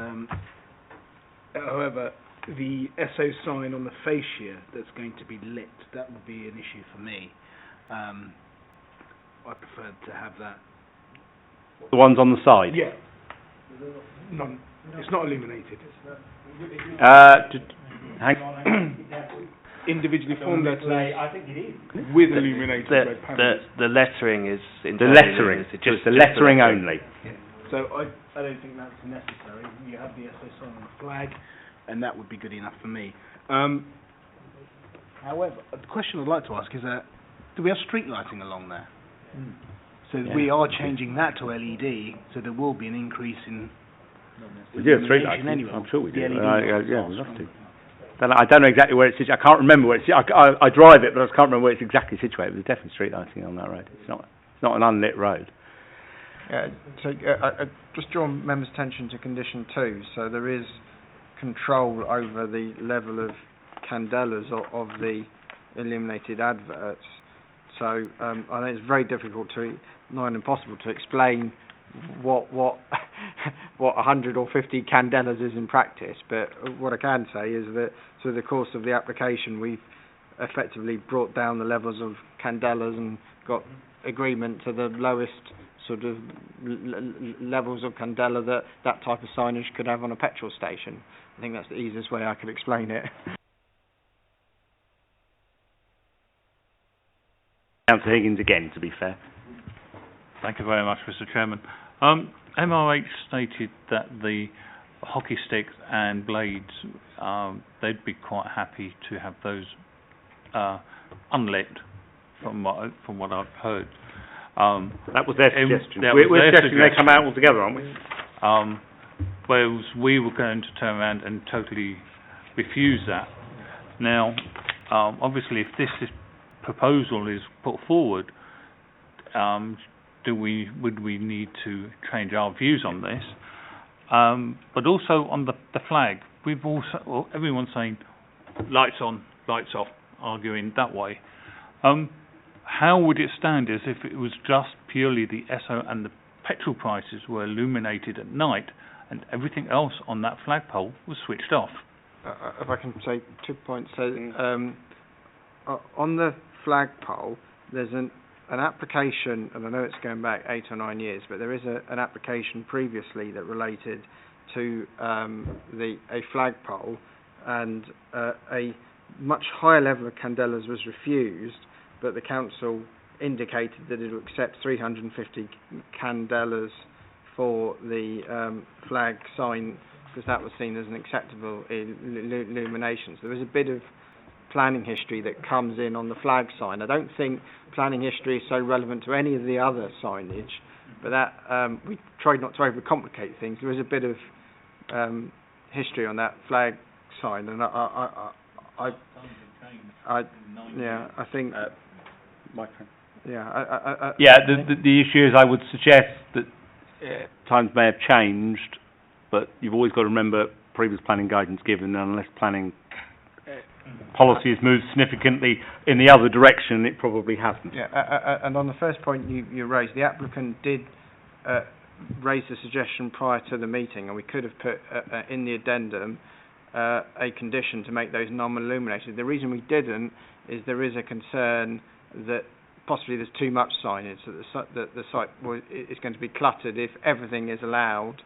However, the SO sign on the fascia that's going to be lit, that would be an issue for me. I prefer to have that. The ones on the side? Yeah. It's not illuminated. Hang on. Individually formed letters. I think it is. With illuminated red panels. The lettering is... The lettering. Just the lettering only. Yeah. So I don't think that's necessary. You have the SO sign on the flag, and that would be good enough for me. However, the question I'd like to ask is, do we have street lighting along there? So we are changing that to LED, so there will be an increase in... We do have street lighting, anyway. I'm sure we do. Yeah, we'd love to. I don't know exactly where it's situated. I can't remember where it's situated. I drive it, but I can't remember where it's exactly situated. There's definitely street lighting on that road. It's not an unlit road. Just draw members' attention to condition 2. So there is control over the level of candelas of the illuminated adverts. So I think it's very difficult not impossible to explain what 100 or 50 candelas is in practice. But what I can say is that through the course of the application, we've effectively brought down the levels of candelas and got agreement to the lowest sort of levels of candela that type of signage could have on a petrol station. I think that's the easiest way I could explain it. Councillor Higgins again, to be fair. Thank you very much, Mr. Chairman. MRH stated that the hockey sticks and blades, they'd be quite happy to have those unlit, from what I've heard. That was their suggestion. We're suggesting they come out altogether, aren't we? Whereas we were going to turn around and totally refuse that. Now, obviously, if this proposal is put forward, would we need to change our views on this? But also on the flag, everyone's saying lights on, lights off, arguing that way. How would it stand as if it was just purely the SO and the petrol prices were illuminated at night and everything else on that flagpole was switched off? If I can say 2 points. So on the flagpole, there's an application, and I know it's going back 8 or 9 years, but there is an application previously that related to a flagpole, and a much higher level of candelas was refused, but the council indicated that it would accept 350 candelas for the flag sign, because that was seen as an acceptable illumination. So there is a bit of planning history that comes in on the flag sign. I don't think planning history is so relevant to any of the other signage, but that we tried not to overcomplicate things. There is a bit of history on that flag sign, and I think. The issue is, I would suggest that times may have changed, but you've always got to remember previous planning guidance given, and unless planning policy has moved significantly in the other direction, it probably hasn't. Yeah, and on the first point you raised, the applicant did raise the suggestion prior to the meeting, and we could have put in the addendum a condition to make those non-illuminated. The reason we didn't is there is a concern that possibly there's too much signage, that the site is going to be cluttered if everything is allowed.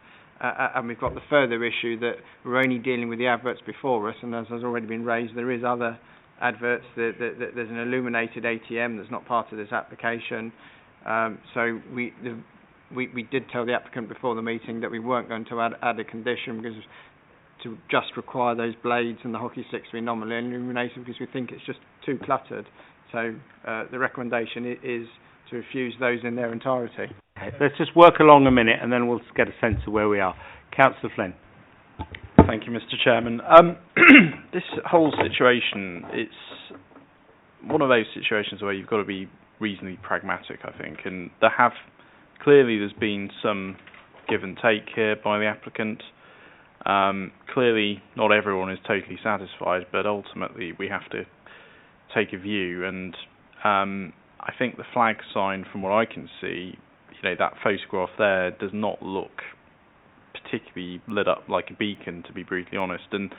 And we've got the further issue that we're only dealing with the adverts before us, and as has already been raised, there is other adverts. There's an illuminated ATM that's not part of this application. So we did tell the applicant before the meeting that we weren't going to add a condition because to just require those blades and the hockey sticks to be nominally illuminated because we think it's just too cluttered. So the recommendation is to refuse those in their entirety. Okay, let's just work along a minute and then we'll get a sense of where we are. Councillor Flynn. Thank you, Mr. Chairman. This whole situation, it's one of those situations where you've got to be reasonably pragmatic, I think, and there's been some give and take here by the applicant. Clearly, not everyone is totally satisfied, but ultimately we have to take a view, and I think the flag sign, from what I can see, that photograph there does not look particularly lit up like a beacon, to be brutally honest. And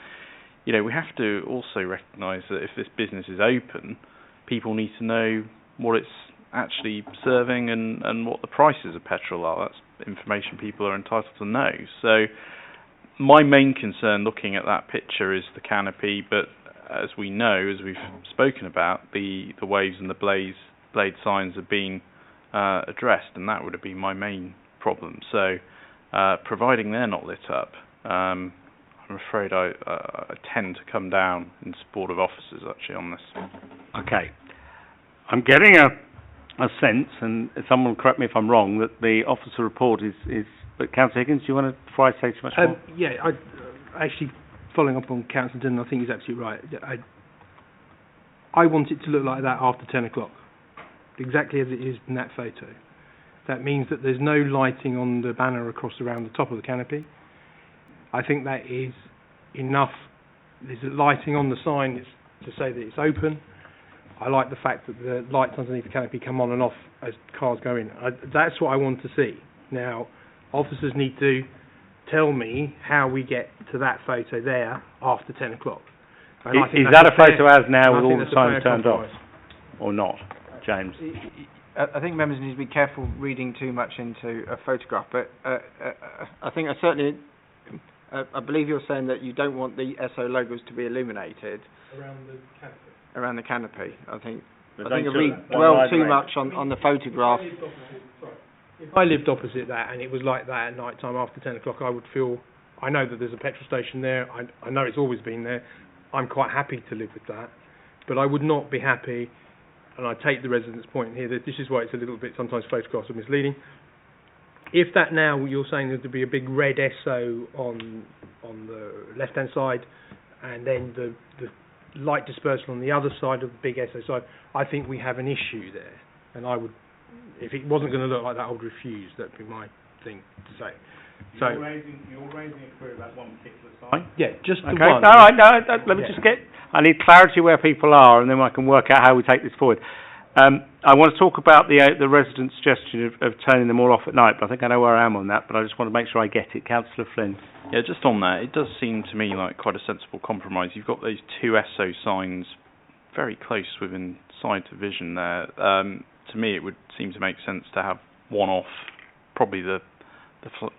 we have to also recognise that if this business is open, people need to know what it's actually serving and what the prices of petrol are. That's information people are entitled to know. So my main concern looking at that picture is the canopy, but as we know, as we've spoken about, the waves and the blade signs have been addressed, and that would have been my main problem. So providing they're not lit up, I'm afraid I tend to come down in support of officers actually on this. Okay. I'm getting a sense, and someone correct me if I'm wrong, that the officer report is but Councillor Higgins, do you want to, before I say too much more? Yeah, actually following up on Councillor Dunn, I think he's absolutely right. I want it to look like that after 10 o'clock, exactly as it is in that photo. That means that there's no lighting on the banner across around the top of the canopy. I think that is enough. There's lighting on the sign to say that it's open. I like the fact that the lights underneath the canopy come on and off as cars go in. That's what I want to see. Now, officers need to tell me how we get to that photo there after 10 o'clock. Is that a photo as now with all the signs turned off? Or not? James? I think members need to be careful reading too much into a photograph, but I think I believe you're saying that you don't want the SO logos to be illuminated around the canopy. I think it reads too much on the photograph. If I lived opposite that and it was like that at night time after 10 o'clock, I would feel, I know that there's a petrol station there, I know it's always been there, I'm quite happy to live with that, but I would not be happy, and I take the resident's point here, that this is why it's a little bit, sometimes photographs are misleading. If that now, you're saying there'd be a big red SO on the left-hand side, and then the light dispersal on the other side of the big SO side, I think we have an issue there, and I would, if it wasn't going to look like that, I would refuse. That'd be my thing to say. So you're raising a query about one particular sign? Yeah, just the one. All right, let me just I need clarity where people are, and then I can work out how we take this forward. I want to talk about the resident's suggestion of turning them all off at night, but I think I know where I am on that, but I just want to make sure I get it. Councillor Flynn. Yeah, just on that, it does seem to me like quite a sensible compromise. You've got those two SO signs very close within sight of vision there. To me, it would seem to make sense to have one off, probably the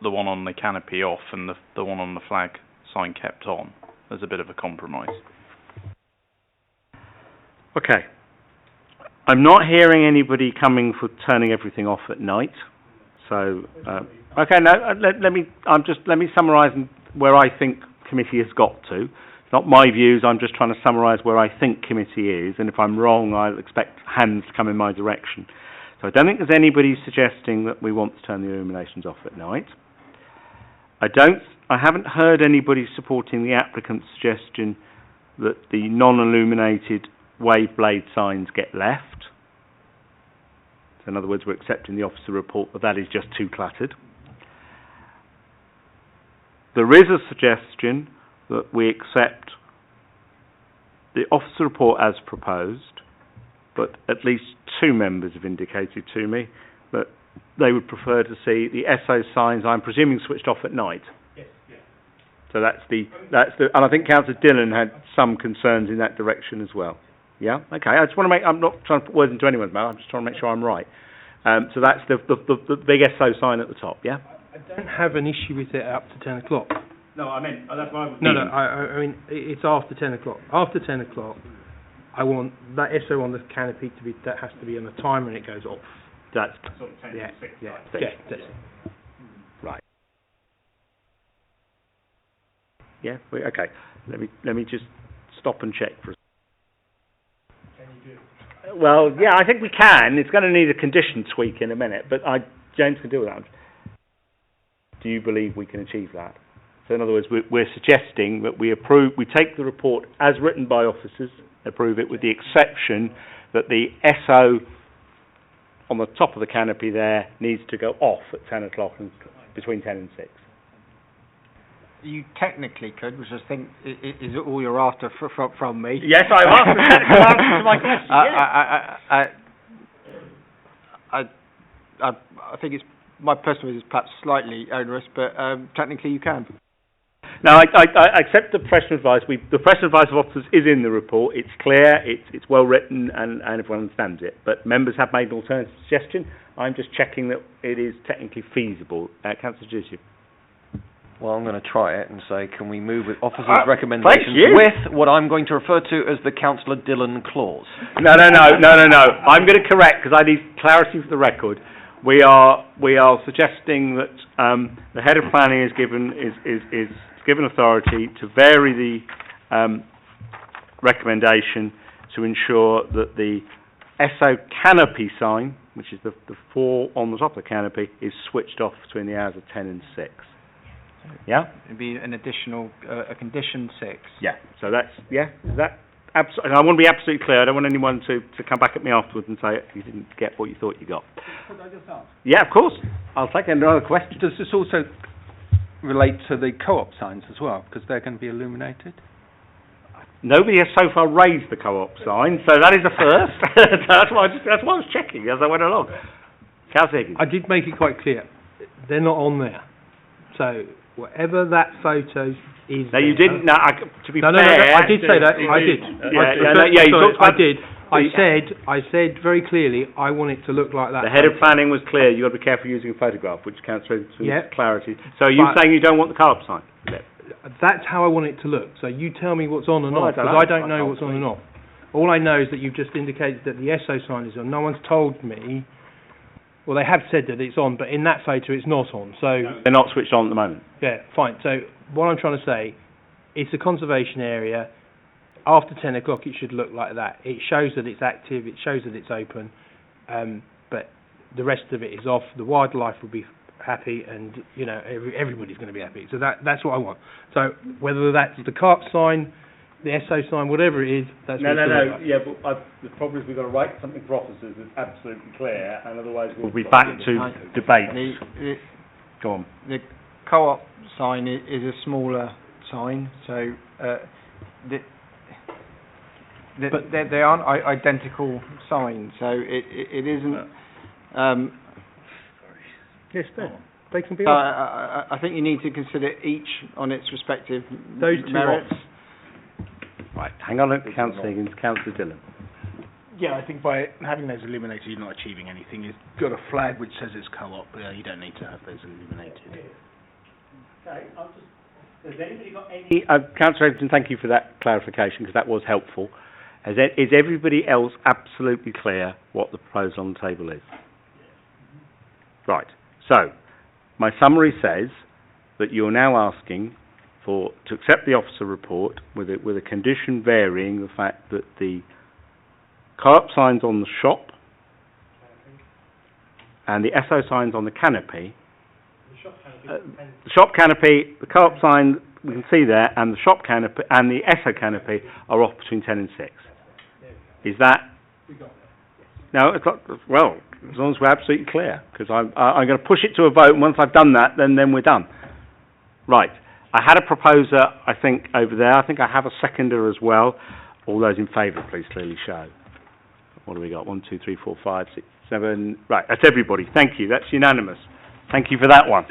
one on the canopy off and the one on the flag sign kept on, as a bit of a compromise. Okay. I'm not hearing anybody coming for turning everything off at night. So, okay, no, let me summarise where I think committee has got to. It's not my views, I'm just trying to summarise where I think committee is, and if I'm wrong, I'll expect hands to come in my direction. So I don't think there's anybody suggesting that we want to turn the illuminations off at night. I haven't heard anybody supporting the applicant's suggestion that the non-illuminated wave blade signs get left. So in other words, we're accepting the officer report, but that is just too cluttered. There is a suggestion that we accept the officer report as proposed, but at least 2 members have indicated to me that they would prefer to see the SO signs, I'm presuming, switched off at night. Yes, yeah. So that's the, and I think Councillor Dillon had some concerns in that direction as well. Yeah? Okay, I just want to make, I'm not trying to put words into anyone's mouth, I'm just trying to make sure I'm right. So that's the big SO sign at the top, yeah? I don't have an issue with it up to 10 o'clock. No, I meant, that's why I was... No, I mean, it's after 10 o'clock. After 10 o'clock, I want that SO on the canopy to be, that has to be on a timer and it goes off. That's sort of 10 to 6. Yeah, that's it. Right. Yeah, okay. Let me just stop and check for a second. Can you do it? Well, yeah, I think we can. It's going to need a condition tweak in a minute, but James can do that. Do you believe we can achieve that? So in other words, we're suggesting that we take the report as written by officers, approve it with the exception that the SO on the top of the canopy there needs to go off at 10 o'clock and between 10 and 6. You technically could, which I think is all you're after from me. Yes, I've asked for a technical answer to my question. I think it's, my personal view is perhaps slightly onerous, but technically you can. Now, I accept the professional advice. The professional advice of officers is in the report. It's clear, it's well written, and everyone understands it. But members have made an alternative suggestion. I'm just checking that it is technically feasible. Councillor Juicy. Well, I'm going to try it and say, can we move with officers' recommendations with what I'm going to refer to as the Councillor Dillon clause? No. I'm going to correct, because I need clarity for the record. We are suggesting that the head of planning is given authority to vary the recommendation to ensure that the SO canopy sign, which is the 4 on the top of the canopy, is switched off between the hours of 10 and 6. Yeah? It'd be an additional, a condition 6. Yeah. So that's, and I want to be absolutely clear. I don't want anyone to come back at me afterwards and say you didn't get what you thought you got. Could I just ask? Yeah, of course. I'll take another question. Does this also relate to the co-op signs as well, because they're going to be illuminated? Nobody has so far raised the co-op sign, so that is a first. that's why I was checking as I went along. Councillor Higgins. I did make it quite clear. They're not on there. So whatever that photo is. No, you didn't. No, to be fair, I did say that. I did. I said very clearly, I want it to look like that. The head of planning was clear. You've got to be careful using a photograph, which counts for clarity. So you're saying you don't want the co-op sign? That's how I want it to look. So you tell me what's on and off, because I don't know what's on and off. All I know is that you've just indicated that the SO sign is on. No one's told me. Well, they have said that it's on, but in that photo it's not on. So they're not switched on at the moment. Yeah, fine. So what I'm trying to say, it's a conservation area. After 10 o'clock, it should look like that. It shows that it's active. It shows that it's open. But the rest of it is off. The wildlife will be happy, and everybody's going to be happy. So that's what I want. So whether that's the carp sign, the SO sign, whatever it is, that's what it's No. Yeah, but the problem is we've got to write something for officers that's absolutely clear, and otherwise we'll be back to debate. Go on. The co-op sign is a smaller sign, so they aren't identical signs, so it isn't. Yes, they can be. I think you need to consider each on its respective merits. Right, hang on, Councillor Higgins, Councillor Dillon. Yeah, I think by having those illuminated, you're not achieving anything. You've got a flag which says it's co-op, but you don't need to have those illuminated. Okay, has anybody got any... Councillor Higgins, thank you for that clarification, because that was helpful. Is everybody else absolutely clear what the proposal on the table is? Right, so, my summary says that you're now asking to accept the officer report with a condition varying the fact that the co-op signs on the shop and the SO signs on the canopy, the shop canopy, the co-op sign we can see there, and the shop canopy and the SO canopy are off between 10 and 6. Is that? No, it's not, well, as long as we're absolutely clear, because I'm going to push it to a vote, and once I've done that, then we're done. Right. I had a proposer, I think, over there. I think I have a seconder as well. All those in favour, please clearly show. What do we got? 1, 2, 3, 4, 5, 6, 7. Right, that's everybody. Thank you. That's unanimous. Thank you for that one.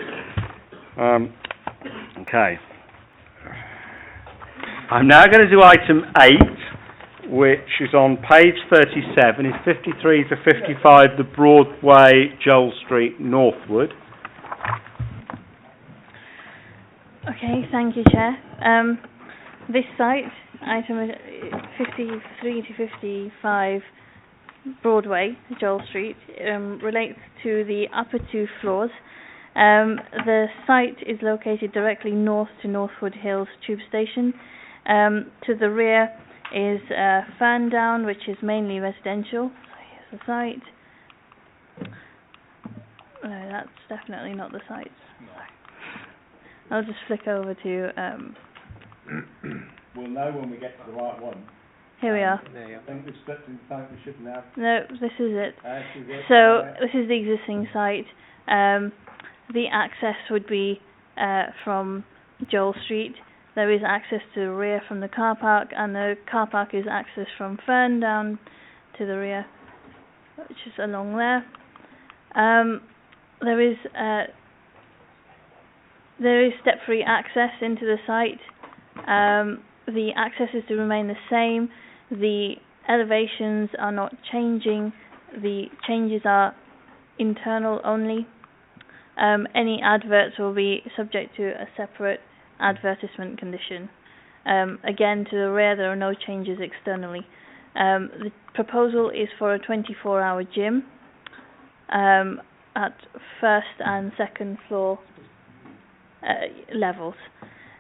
Okay. I'm now going to do item 8, which is on page 37. It's 53 to 55, the Broadway, Joel Street, Northwood. Okay, thank you, Chair. This site, item 53 to 55, Broadway, Joel Street, relates to the upper 2 floors. The site is located directly north to Northwood Hills Tube Station. To the rear is Ferndown, which is mainly residential. So here's the site. No, that's definitely not the site. I'll just flick over to... We'll know when we get to the right one. Here we are. I think we've stepped in time we shouldn't have. No, this is it. This is it. So this is the existing site. The access would be from Joel Street. There is access to the rear from the car park, and the car park is access from Ferndown to the rear, which is along there. There is step-free access into the site. The access is to remain the same. The elevations are not changing. The changes are internal only. Any adverts will be subject to a separate advertisement condition. Again, to the rear, there are no changes externally. The proposal is for a 24-hour gym at first and second floor levels.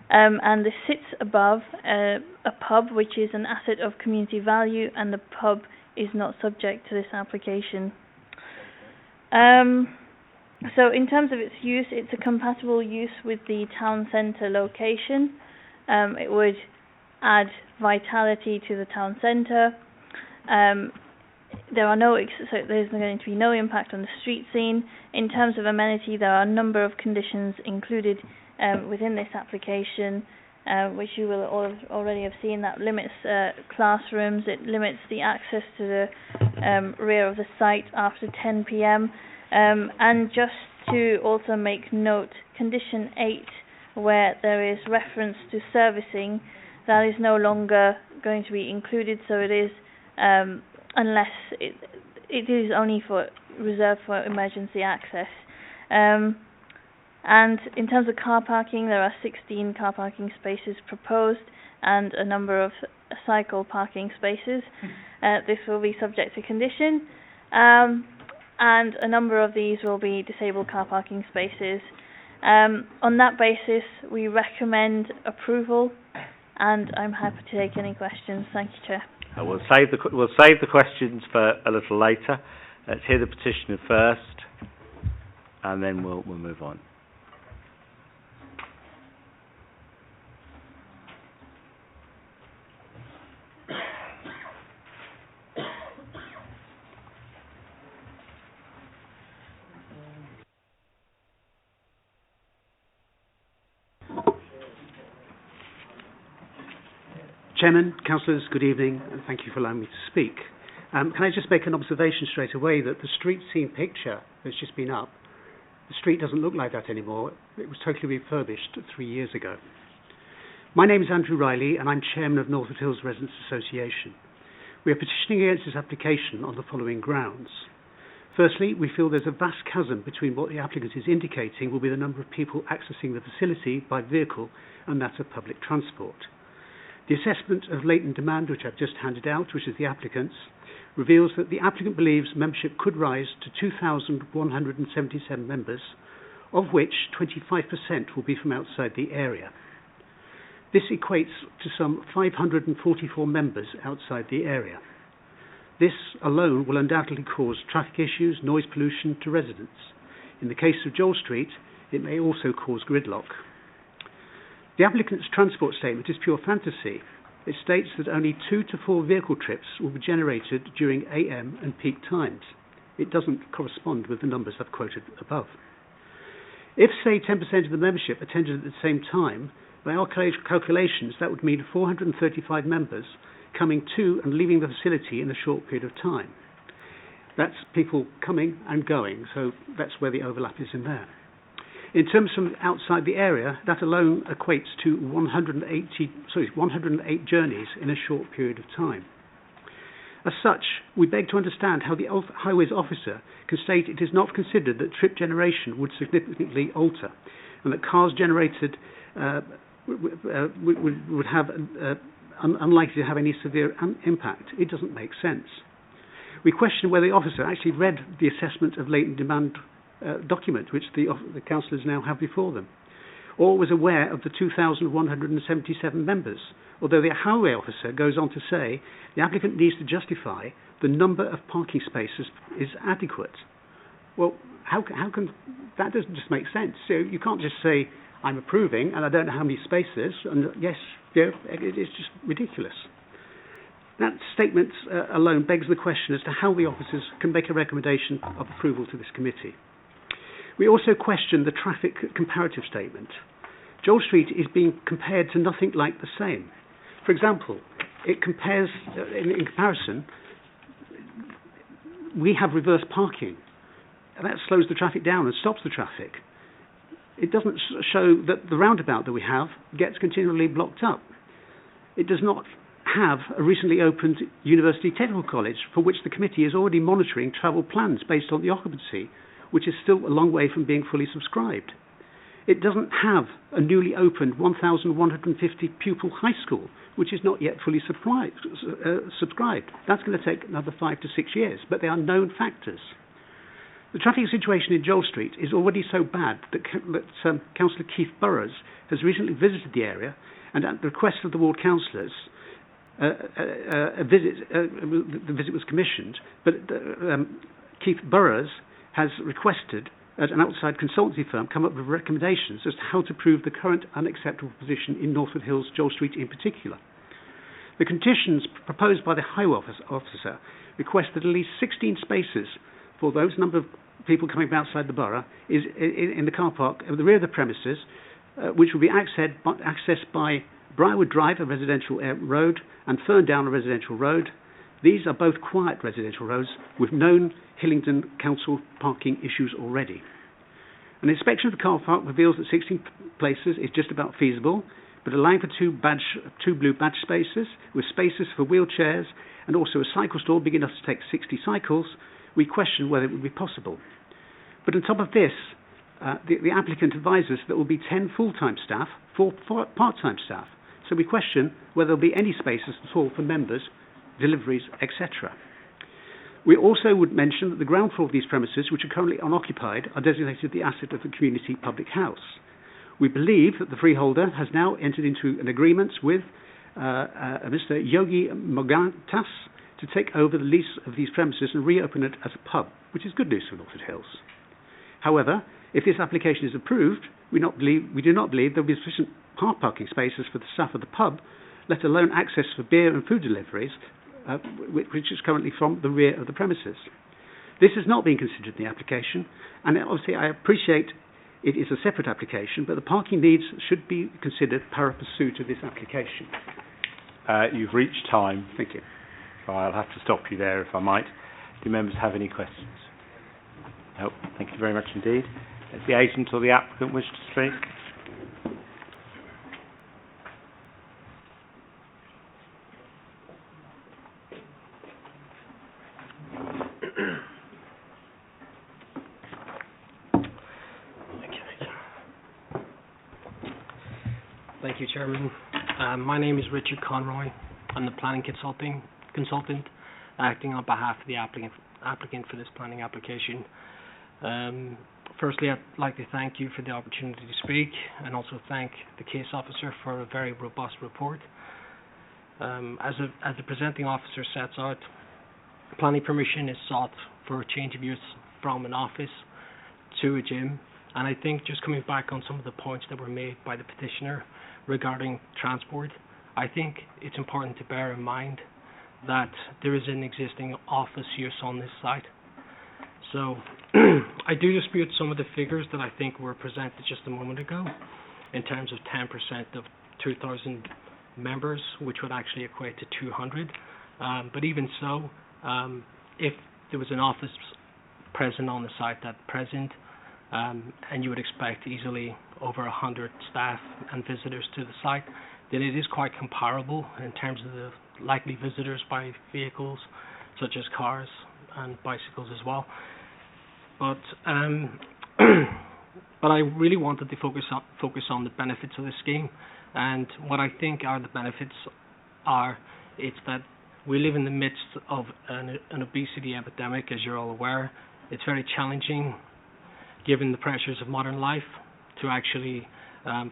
And this sits above a pub, which is an asset of community value, and the pub is not subject to this application. So in terms of its use, it's a compatible use with the town centre location. It would add vitality to the town centre. There's going to be no impact on the street scene. In terms of amenity, there are a number of conditions included within this application, which you will already have seen. That limits classrooms. It limits the access to the rear of the site after 10 p.m. And just to also make note, condition 8, where there is reference to servicing, that is no longer going to be included. So it is, unless it is only reserved for emergency access. And in terms of car parking, there are 16 car parking spaces proposed and a number of cycle parking spaces. This will be subject to condition. And a number of these will be disabled car parking spaces. On that basis, we recommend approval, and I'm happy to take any questions. Thank you, Chair. We'll save the questions for a little later. Let's hear the petitioner first, and then we'll move on. Chairman, councillors, good evening, and thank you for allowing me to speak. Can I just make an observation straight away that the street scene picture that's just been up, the street doesn't look like that anymore. It was totally refurbished 3 years ago. My name is Andrew Riley, and I'm chairman of Northwood Hills Residents Association. We are petitioning against this application on the following grounds. Firstly, we feel there's a vast chasm between what the applicant is indicating will be the number of people accessing the facility by vehicle and that of public transport. The assessment of latent demand, which I've just handed out, which is the applicant's, reveals that the applicant believes membership could rise to 2,177 members, of which 25% will be from outside the area. This equates to some 544 members outside the area. This alone will undoubtedly cause traffic issues, noise pollution to residents. In the case of Joel Street, it may also cause gridlock. The applicant's transport statement is pure fantasy. It states that only 2 to 4 vehicle trips will be generated during AM and peak times. It doesn't correspond with the numbers I've quoted above. If, say, 10% of the membership attended at the same time, by our calculations, that would mean 435 members coming to and leaving the facility in a short period of time. That's people coming and going, so that's where the overlap is in there. In terms from outside the area, that alone equates to 108 journeys in a short period of time. As such, we beg to understand how the highways officer can state it is not considered that trip generation would significantly alter, and that cars generated would have unlikely to have any severe impact. It doesn't make sense. We question whether the officer actually read the assessment of latent demand document which the councillors now have before them, or was aware of the 2,177 members, although the highway officer goes on to say the applicant needs to justify the number of parking spaces is adequate. Well, how can that doesn't just make sense. So you can't just say I'm approving and I don't know how many spaces, and yes, it's just ridiculous. That statement alone begs the question as to how the officers can make a recommendation of approval to this committee. We also question the traffic comparative statement. Joel Street is being compared to nothing like the same. For example, it compares, in comparison, we have reverse parking, and that slows the traffic down and stops the traffic. It doesn't show that the roundabout that we have gets continually blocked up. It does not have a recently opened University Technical College for which the committee is already monitoring travel plans based on the occupancy, which is still a long way from being fully subscribed. It doesn't have a newly opened 1,150 pupil high school, which is not yet fully subscribed. That's going to take another 5 to 6 years, but they are known factors. The traffic situation in Joel Street is already so bad that Councillor Keith Burrows has recently visited the area, and at the request of the ward councillors, the visit was commissioned, but Keith Burrows has requested that an outside consultancy firm come up with recommendations as to how to prove the current unacceptable position in Northwood Hills, Joel Street in particular. The conditions proposed by the highway officer request that at least 16 spaces for those number of people coming from outside the borough is in the car park at the rear of the premises, which will be accessed by Briarwood Drive, a residential road, and Ferndown, a residential road. These are both quiet residential roads with known Hillingdon Council parking issues already. An inspection of the car park reveals that 16 places is just about feasible, but allowing for two blue badge spaces with spaces for wheelchairs and also a cycle store big enough to take 60 cycles, we question whether it would be possible. But on top of this, the applicant advises there will be 10 full-time staff, 4 part-time staff. So we question whether there will be any spaces at all for members, deliveries, etc. We also would mention that the ground floor of these premises, which are currently unoccupied, are designated the asset of the community public house. We believe that the freeholder has now entered into an agreement with Mr. Yogi Mogantas to take over the lease of these premises and reopen it as a pub, which is good news for Northwood Hills. However, if this application is approved, we do not believe there will be sufficient car parking spaces for the staff of the pub, let alone access for beer and food deliveries, which is currently from the rear of the premises. This has not been considered in the application, and obviously I appreciate it is a separate application, but the parking needs should be considered pari passu to this application. You've reached time. Thank you. So I'll have to stop you there if I might. Do members have any questions? No. Thank you very much indeed. Does the agent or the applicant wish to speak? Thank you, Chairman. My name is Richard Conroy. I'm the planning consultant acting on behalf of the applicant for this planning application. Firstly, I'd like to thank you for the opportunity to speak and also thank the case officer for a very robust report. As the presenting officer sets out, planning permission is sought for a change of use from an office to a gym. And I think just coming back on some of the points that were made by the petitioner regarding transport, I think it's important to bear in mind that there is an existing office use on this site. So I do dispute some of the figures that I think were presented just a moment ago in terms of 10% of 2,000 members, which would actually equate to 200. But even so, if there was an office present on the site at present, and you would expect easily over 100 staff and visitors to the site, then it is quite comparable in terms of the likely visitors by vehicles, such as cars and bicycles as well. But but I really wanted to focus on the benefits of the scheme, and what I think are the benefits are, it's that we live in the midst of an obesity epidemic, as you're all aware. It's very challenging, given the pressures of modern life, to actually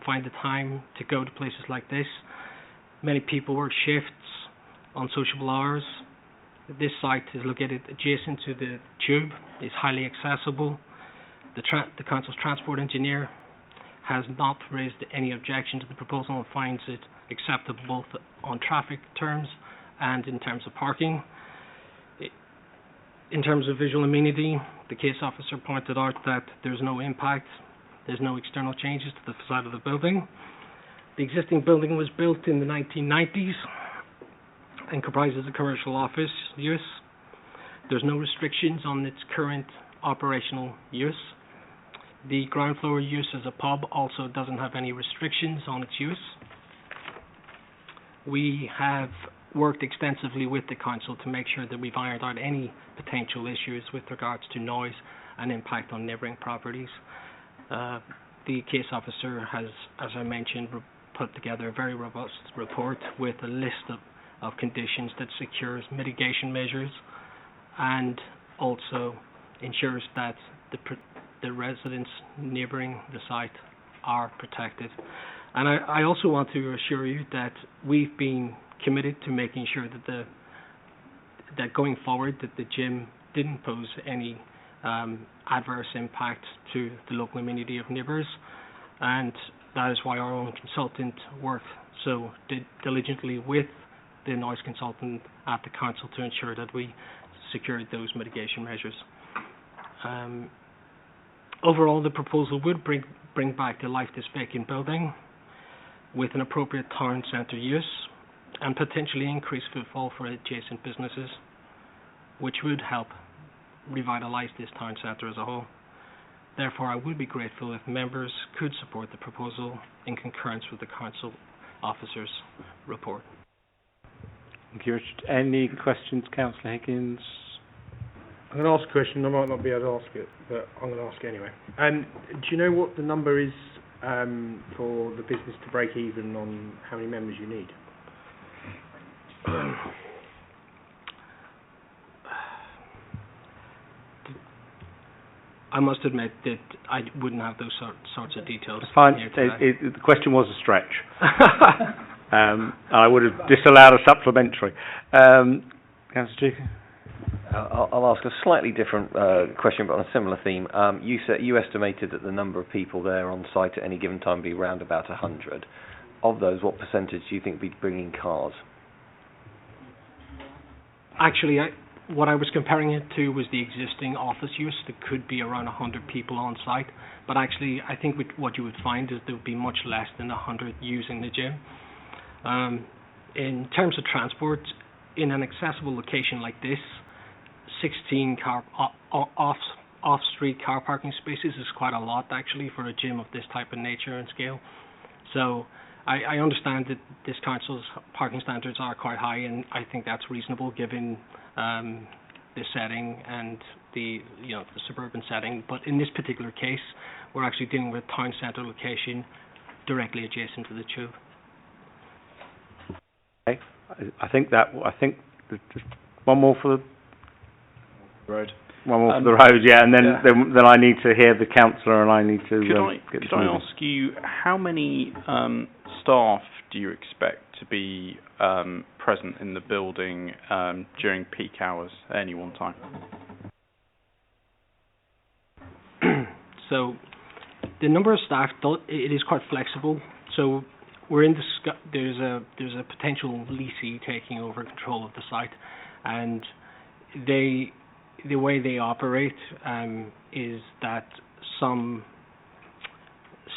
find the time to go to places like this. Many people work shifts on sociable hours. This site is located adjacent to the tube. It's highly accessible. The council's transport engineer has not raised any objection to the proposal and finds it acceptable both on traffic terms and in terms of parking. In terms of visual amenity, the case officer pointed out that there's no impact, there's no external changes to the facade of the building. The existing building was built in the 1990s and comprises a commercial office use. There's no restrictions on its current operational use. The ground floor use as a pub also doesn't have any restrictions on its use. We have worked extensively with the council to make sure that we've ironed out any potential issues with regards to noise and impact on neighbouring properties. The case officer has, as I mentioned, put together a very robust report with a list of conditions that secures mitigation measures and also ensures that the residents neighbouring the site are protected. And I also want to assure you that we've been committed to making sure that that going forward that the gym didn't pose any adverse impact to the local community of neighbours, and that is why our own consultant worked so diligently with the noise consultant at the council to ensure that we secured those mitigation measures. Overall, the proposal would bring back to life this vacant building with an appropriate town centre use and potentially increase footfall for adjacent businesses, which would help revitalise this town centre as a whole. Therefore, I would be grateful if members could support the proposal in concurrence with the council officer's report. Thank you, Richard. Any questions, Councillor Higgins? I'm going to ask a question. I might not be able to ask it, but I'm going to ask it anyway. Do you know what the number is for the business to break even on how many members you need? I must admit that I wouldn't have those sorts of details. It's fine. The question was a stretch. I would have disallowed a supplementary. Councillor Duke? I'll ask a slightly different question, but on a similar theme. You estimated that the number of people there on site at any given time would be around about 100. Of those, what percentage do you think would be bringing cars? Actually, what I was comparing it to was the existing office use. There could be around 100 people on site, but actually I think what you would find is there would be much less than 100 using the gym. In terms of transport, in an accessible location like this, 16 off-street car parking spaces is quite a lot actually for a gym of this type of nature and scale. So I understand that this council's parking standards are quite high, and I think that's reasonable given the setting and the suburban setting. But in this particular case, we're actually dealing with a town centre location directly adjacent to the tube. Okay. I think just one more for the road. One more for the road, yeah, and then I need to hear the councillor, and I need to Could I ask you, how many staff do you expect to be present in the building during peak hours at any one time? So the number of staff, it is quite flexible. So we're in there's a potential leasee taking over control of the site, and the way they operate is that some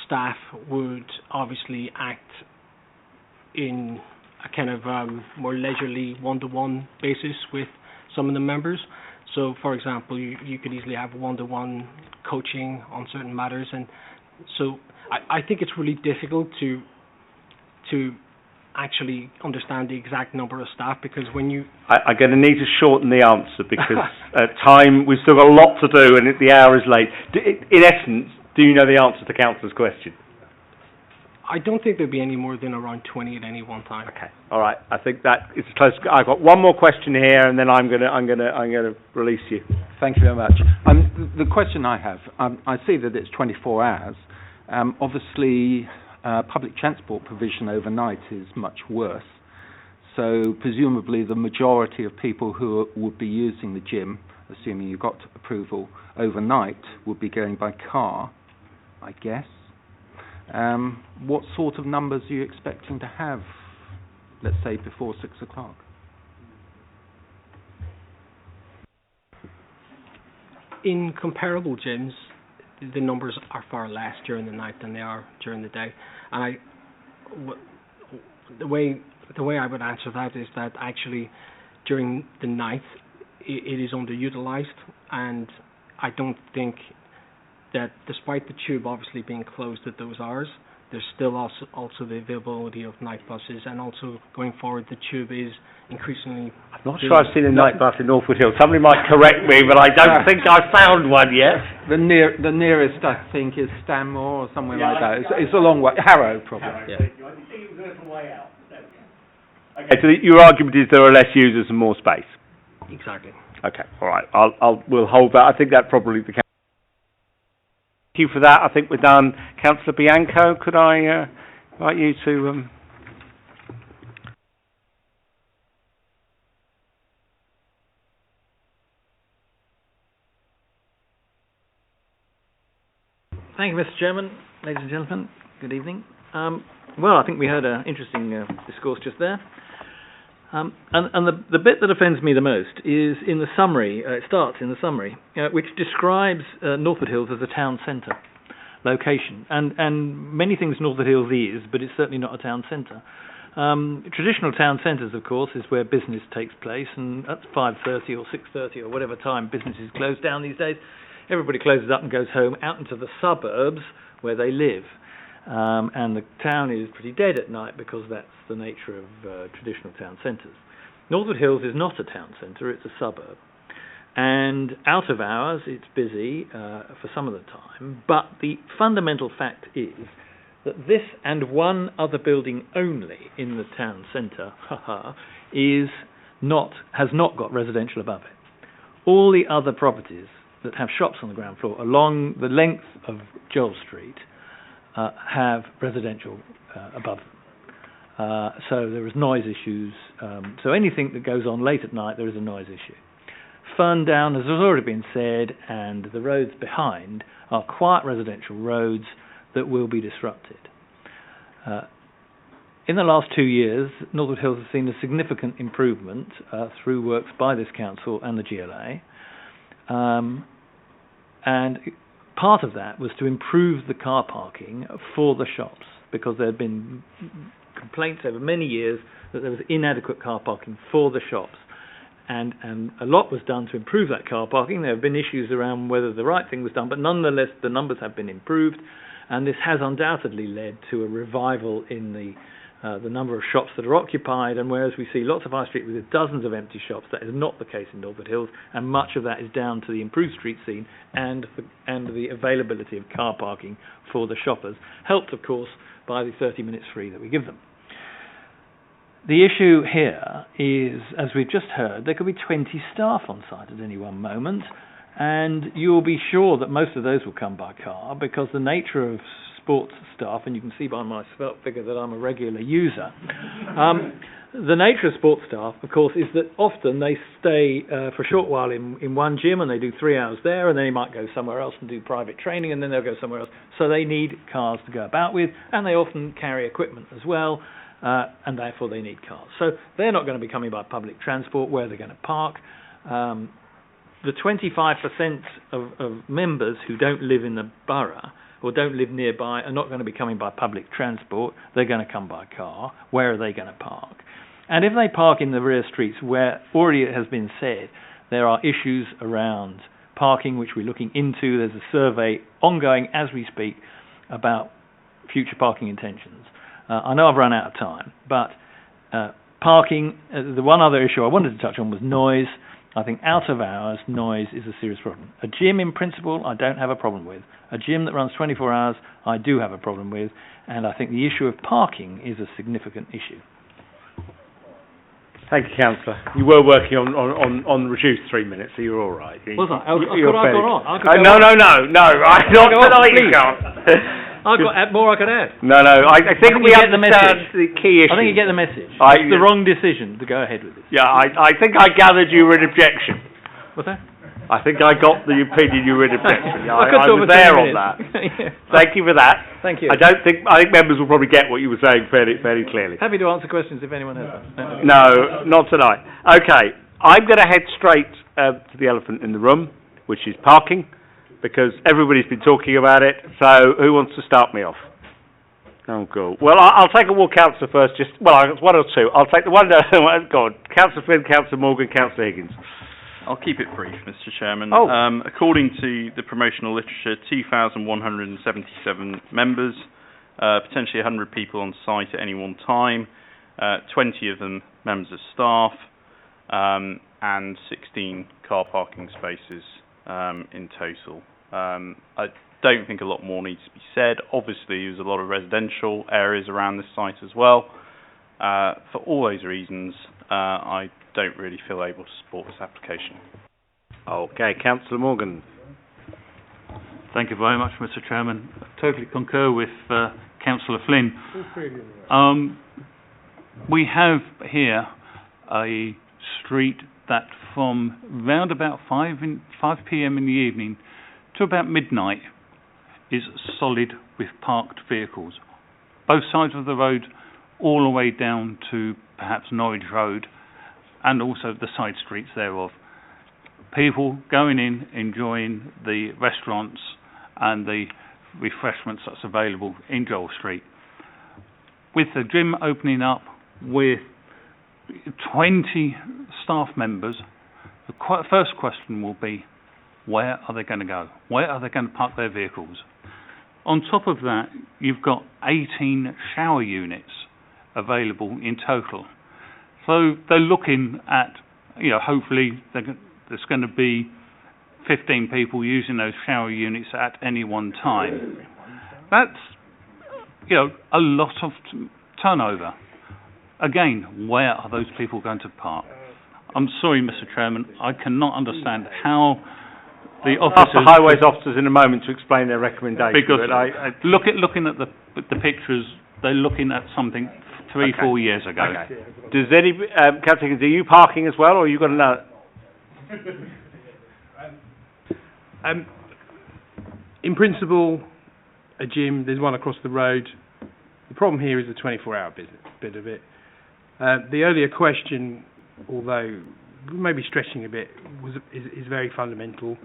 staff would obviously act in a kind of more leisurely one-to-one basis with some of the members. So, for example, you could easily have one-to-one coaching on certain matters, and so I think it's really difficult to actually understand the exact number of staff, because when you... I'm going to need to shorten the answer because time, we've still got a lot to do and the hour is late. In essence, do you know the answer to Councillor's question? I don't think there'd be any more than around 20 at any one time. Okay, all right. I think that is close. I've got one more question here, and then I'm gonna release you. Thank you very much. The question I have, I see that it's 24 hours. Obviously, public transport provision overnight is much worse. So presumably the majority of people who would be using the gym, assuming you got approval overnight, would be going by car, I guess. What sort of numbers are you expecting to have, let's say, before 6 o'clock? In comparable gyms, the numbers are far less during the night than they are during the day. And the way I would answer that is that actually during the night it is underutilised, and I don't think that, despite the tube obviously being closed at those hours, there's still also the availability of night buses, and also going forward the tube is increasingly... I'm not sure I've seen a night bus in Northwood Hill. Somebody might correct me, but I don't think I've found one yet. The nearest, I think, is Stanmore or somewhere like that. It's a long way. Harrow, probably. Okay, so your argument is there are less users and more space? Exactly. Okay, all right. We'll hold that. I think that probably the... Thank you for that. I think we're done. Councillor Bianco, could I invite you to... Thank you, Mr. Chairman. Ladies and gentlemen, good evening. Well, I think we heard an interesting discourse just there. And the bit that offends me the most is in the summary, it starts in the summary, which describes Northwood Hills as a town centre location. And many things Northwood Hills is, but it's certainly not a town centre. Traditional town centres, of course, is where business takes place, and at 5:30 or 6:30 or whatever time businesses close down these days, everybody closes up and goes home out into the suburbs where they live. And the town is pretty dead at night because that's the nature of traditional town centres. Northwood Hills is not a town centre, it's a suburb. And out of hours, it's busy for some of the time, but the fundamental fact is that this and one other building only in the town centre has not got residential above it. All the other properties that have shops on the ground floor along the length of Joel Street have residential above them. So there is noise issues. So anything that goes on late at night, there is a noise issue. Fern down, as has already been said, and the roads behind are quiet residential roads that will be disrupted. In the last 2 years, Northwood Hills has seen a significant improvement through works by this council and the GLA. And part of that was to improve the car parking for the shops, because there had been complaints over many years that there was inadequate car parking for the shops. And a lot was done to improve that car parking. There have been issues around whether the right thing was done, but nonetheless the numbers have been improved, and this has undoubtedly led to a revival in the number of shops that are occupied. And whereas we see lots of high street with dozens of empty shops, that is not the case in Northwood Hills, and much of that is down to the improved street scene and the availability of car parking for the shoppers, helped of course by the 30 minutes free that we give them. The issue here is, as we've just heard, there could be 20 staff on site at any one moment, and you'll be sure that most of those will come by car, because the nature of sports staff, and you can see by my figure that I'm a regular user, the nature of sports staff, of course, is that often they stay for a short while in one gym, and they do 3 hours there, and then they might go somewhere else and do private training, and then they'll go somewhere else. So they need cars to go about with, and they often carry equipment as well, and therefore they need cars. So they're not going to be coming by public transport. Where they're going to park. The 25% of members who don't live in the borough, or don't live nearby are not going to be coming by public transport, they're going to come by car. Where are they going to park? And if they park in the rear streets where already it has been said there are issues around parking which we're looking into, there's a survey ongoing as we speak about future parking intentions. I know I've run out of time, but parking, the one other issue I wanted to touch on was noise. I think out of hours, noise is a serious problem. A gym in principle, I don't have a problem with. A gym that runs 24 hours, I do have a problem with. And I think the issue of parking is a significant issue. Thank you, Councillor. You were working on reduced 3 minutes, so you're all right. Was I? Could I have gone on? No. Not tonight, you can't. I've got more I could add. No, I think we understand the key issue. I think you get the message. It's the wrong decision to go ahead with it. Yeah, I think I gathered you were in objection. What's that? I think I got the opinion you were in objection. I was there on that. Yeah. Thank you for that. Thank you. I think members will probably get what you were saying fairly clearly. Happy to answer questions if anyone has them. No, not tonight. Okay, I'm going to head straight to the elephant in the room, which is parking, because everybody's been talking about it. So who wants to start me off? Oh, cool. Well, I'll take a walk, Councillor first. One or two. I'll take the one. God, Councillor Flynn, Councillor Morgan, Councillor Higgins. I'll keep it brief, Mr. Chairman. Oh. According to the promotional literature, 2,177 members, potentially 100 people on site at any one time, 20 of them members of staff, and 16 car parking spaces in total. I don't think a lot more needs to be said. Obviously, there's a lot of residential areas around this site as well. For all those reasons, I don't really feel able to support this application. Okay, Councillor Morgan. Thank you very much, Mr. Chairman. I totally concur with Councillor Flynn. We have here a street that from round about 5 p.m. in the evening to about midnight is solid with parked vehicles. Both sides of the road, all the way down to perhaps Norwich Road, and also the side streets thereof. People going in, enjoying the restaurants and the refreshments that's available in Joel Street. With the gym opening up with 20 staff members, the first question will be, where are they going to go? Where are they going to park their vehicles? On top of that, you've got 18 shower units available in total. So they're looking at, hopefully there's going to be 15 people using those shower units at any one time. That's, a lot of turnover. Again, where are those people going to park? I'm sorry, Mr. Chairman, I cannot understand how the officers... Ask the highways officers in a moment to explain their recommendation. Because looking at the pictures, they're looking at something 3-4 years ago. Okay. Does Councillor Higgins, are you parking as well, or you got another? In principle, a gym, there's one across the road. The problem here is the 24-hour bit of it. The earlier question, although maybe stretching a bit, is very fundamental.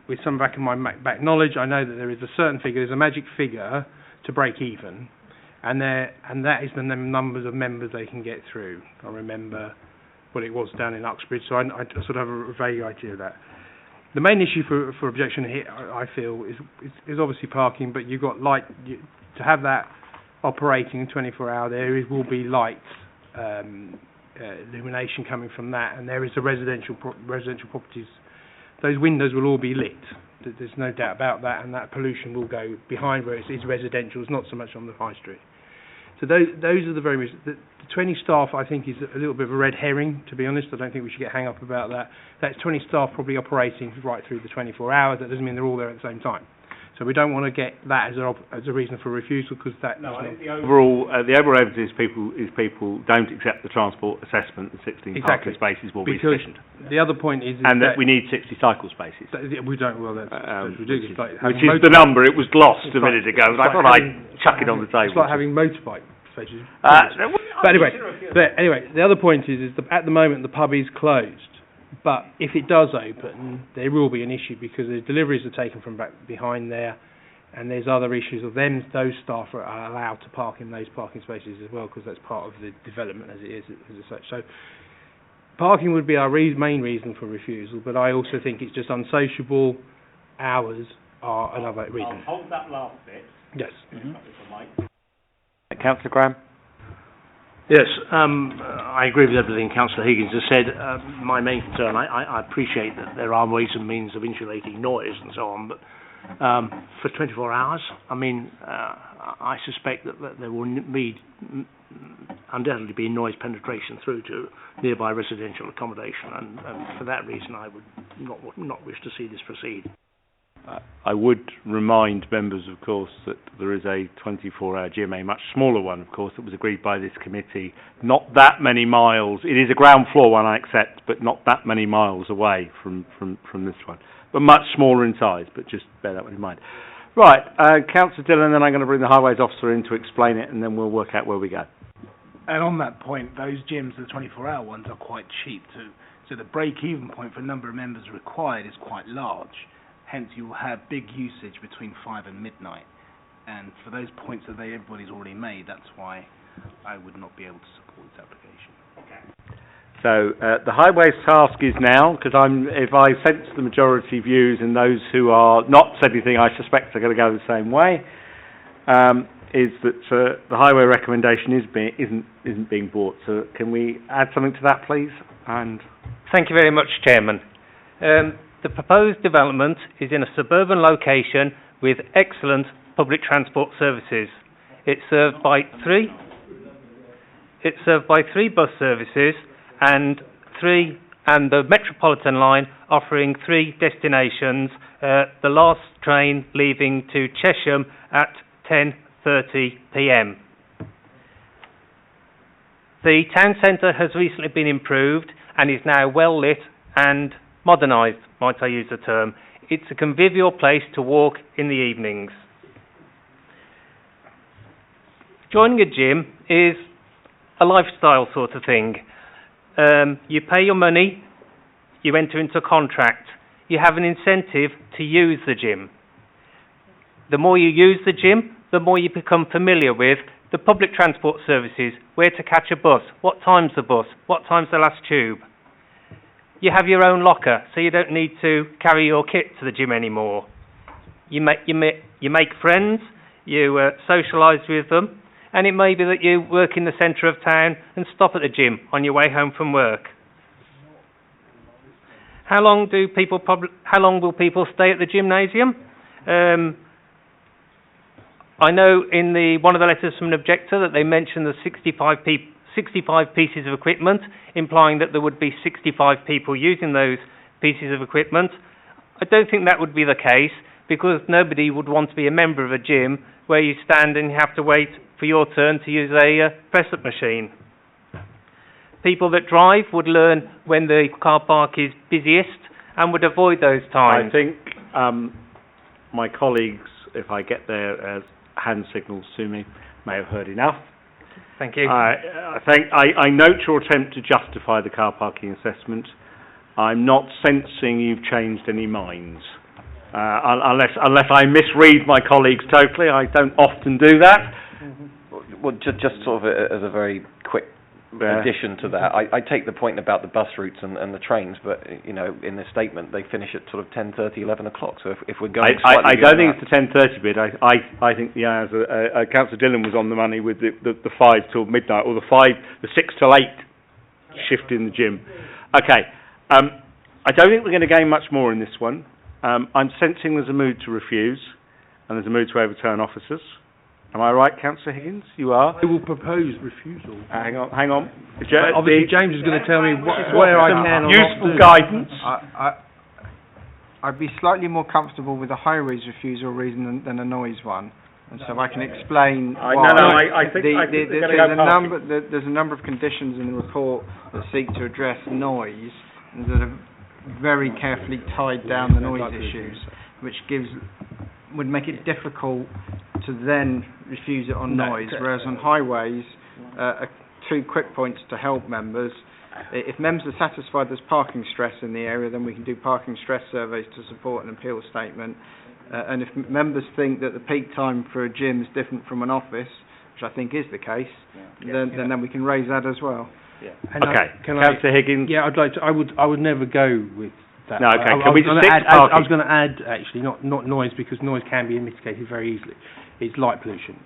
With some back knowledge, I know that there is a certain figure, there's a magic figure to break even, and that is the numbers of members they can get through. I remember what it was down in Uxbridge, so I sort of have a vague idea of that. The main issue for objection here, I feel, is obviously parking, but you've got to have that operating 24-hour. There will be light illumination coming from that, and there is a residential properties. Those windows will all be lit. There's no doubt about that, and that pollution will go behind where it's residential. It's not so much on the high street. So those are the very... The 20 staff, I think, is a little bit of a red herring, to be honest. I don't think we should get hung up about that. That's 20 staff probably operating right through the 24 hours. That doesn't mean they're all there at the same time. So we don't want to get that as a reason for refusal, because that... No, I think the overall evidence is people don't accept the transport assessment, and 16 parking spaces will be sufficient. The other point is and that we need 60 cycle spaces. We don't, well, that's ridiculous. Which is the number, it was glossed a minute ago. I thought I'd chuck it on the table. It's like having motorbike spaces. But anyway, the other point is that at the moment the pub is closed. But if it does open, there will be an issue, because the deliveries are taken from back behind there, and there's other issues of those staff are allowed to park in those parking spaces as well, because that's part of the development as it is as such. So parking would be our main reason for refusal, but I also think it's just unsociable. Hours are another reason. I'll hold that last bit. Yes. Councillor Graham? Yes, I agree with everything Councillor Higgins has said. My main concern, I appreciate that there are ways and means of insulating noise and so on, but for 24 hours, I mean, I suspect that there will undoubtedly be noise penetration through to nearby residential accommodation, and for that reason I would not wish to see this proceed. I would remind members, of course, that there is a 24-hour gym, a much smaller one, of course, that was agreed by this committee, not that many miles. It is a ground floor one, I accept, but not that many miles away from this one. But much smaller in size, but just bear that one in mind. Right, Councillor Dillon, then I'm going to bring the highways officer in to explain it, and then we'll work out where we go. And on that point, those gyms, the 24-hour ones, are quite cheap too. So the break-even point for the number of members required is quite large. Hence, you will have big usage between 5 and midnight. And for those points that everybody's already made, that's why I would not be able to support this application. Okay. So the highways task is now, because if I sense the majority views and those who are not said anything, I suspect are going to go the same way, is that the highway recommendation isn't being brought. So can we add something to that, please? And thank you very much, Chairman. The proposed development is in a suburban location with excellent public transport services. It's served by three bus services and the Metropolitan line offering 3 destinations. The last train leaving to Chesham at 10:30 p.m. The town centre has recently been improved and is now well lit and modernised, might I use the term. It's a convivial place to walk in the evenings. Joining a gym is a lifestyle sort of thing. You pay your money, you enter into a contract, you have an incentive to use the gym. The more you use the gym, the more you become familiar with the public transport services, where to catch a bus, what time's the bus, what time's the last tube. You have your own locker, so you don't need to carry your kit to the gym anymore. You make friends, you socialise with them, and it may be that you work in the centre of town and stop at the gym on your way home from work. How long will people stay at the gymnasium? I know in one of the letters from an objector that they mentioned the 65 pieces of equipment, implying that there would be 65 people using those pieces of equipment. I don't think that would be the case, because nobody would want to be a member of a gym where you stand and you have to wait for your turn to use a press-up machine. People that drive would learn when the car park is busiest and would avoid those times. I think my colleagues, if I get their hand signals to me, may have heard enough. Thank you. I note your attempt to justify the car parking assessment. I'm not sensing you've changed any minds. Unless I misread my colleagues totally. I don't often do that. Well, just sort of as a very quick addition to that, I take the point about the bus routes and the trains, but in the statement they finish at sort of 10:30, 11 o'clock. So if we're going, I don't think it's the 10:30 bit. I think the hours. Councillor Dillon was on the money with the 5 till midnight, or the 6 till 8 shift in the gym. Okay, I don't think we're going to gain much more in this one. I'm sensing there's a mood to refuse, and there's a mood to overturn officers. Am I right, Councillor Higgins? You are? I will propose refusal. Hang on. Obviously, James is going to tell me where I can or useful not do. Guidance. I'd be slightly more comfortable with a highways refusal reason than a noise one. And so I can explain why. I think there's a number of conditions in the report that seek to address noise and that are very carefully tied down the noise issues, which would make it difficult to then refuse it on noise, whereas on highways, 2 quick points to help members. If members are satisfied there's parking stress in the area, then we can do parking stress surveys to support an appeal statement. And if members think that the peak time for a gym is different from an office, which I think is the case, then we can raise that as well. Okay, Councillor Higgins. Yeah, I'd like to. I would never go with that. No, okay. I was going to add actually not noise, because noise can be mitigated very easily. It's light pollution.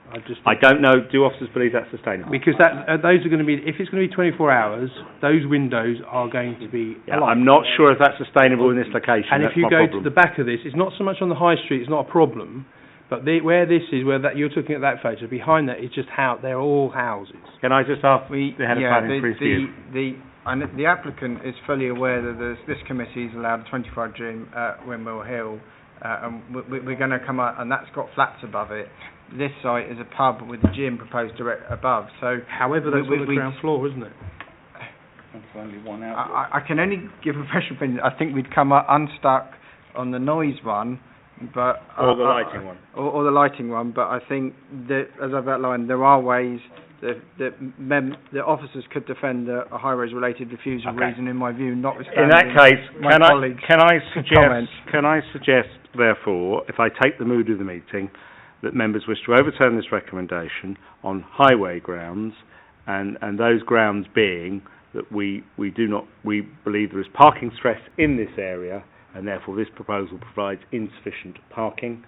I don't know. Do officers believe that's sustainable? Because those are going to be, if it's going to be 24 hours, those windows are going to be. I'm not sure if that's sustainable in this location. And that's if you go problem. to the back of this, it's not so much on the high street. It's not a problem. But where this is, you're looking at that photo, behind that is just they're all houses. Can I just ask the head of planning for his view? The applicant is fully aware that this committee is allowed a 24-hour gym at Windmill Hill, and we're going to come out, and that's got flats above it. This site is a pub with a gym proposed direct above. So, however, that's on the ground floor, isn't it? That's only one out. I can only give a professional opinion. I think we'd come unstuck on the noise one. But or the lighting one. Or the lighting one, but I think that, as I've outlined, there are ways that the officers could defend a high-rise related refusal reason, in my view, notwithstanding. In that case, can I suggest, therefore, if I take the mood of the meeting, that members wish to overturn this recommendation on highway grounds, and those grounds being that we believe there is parking stress in this area, and therefore this proposal provides insufficient parking,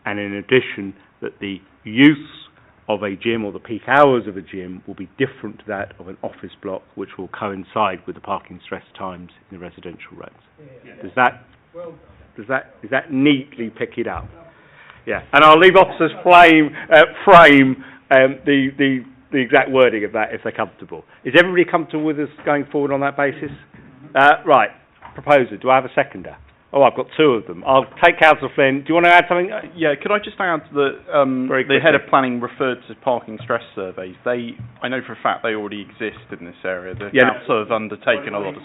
and in addition that the use of a gym or the peak hours of a gym will be different to that of an office block, which will coincide with the parking stress times in the residential roads. Does that neatly pick it up? Yeah, and I'll leave officers frame the exact wording of that if they're comfortable. Is everybody comfortable with us going forward on that basis? Right. Proposer, do I have a seconder? Oh, I've got two of them. I'll take Councillor Flynn. Do you want to add something? Yeah, could I just add that the head of planning referred to parking stress surveys. I know for a fact they already exist in this area. The council have undertaken a lot of.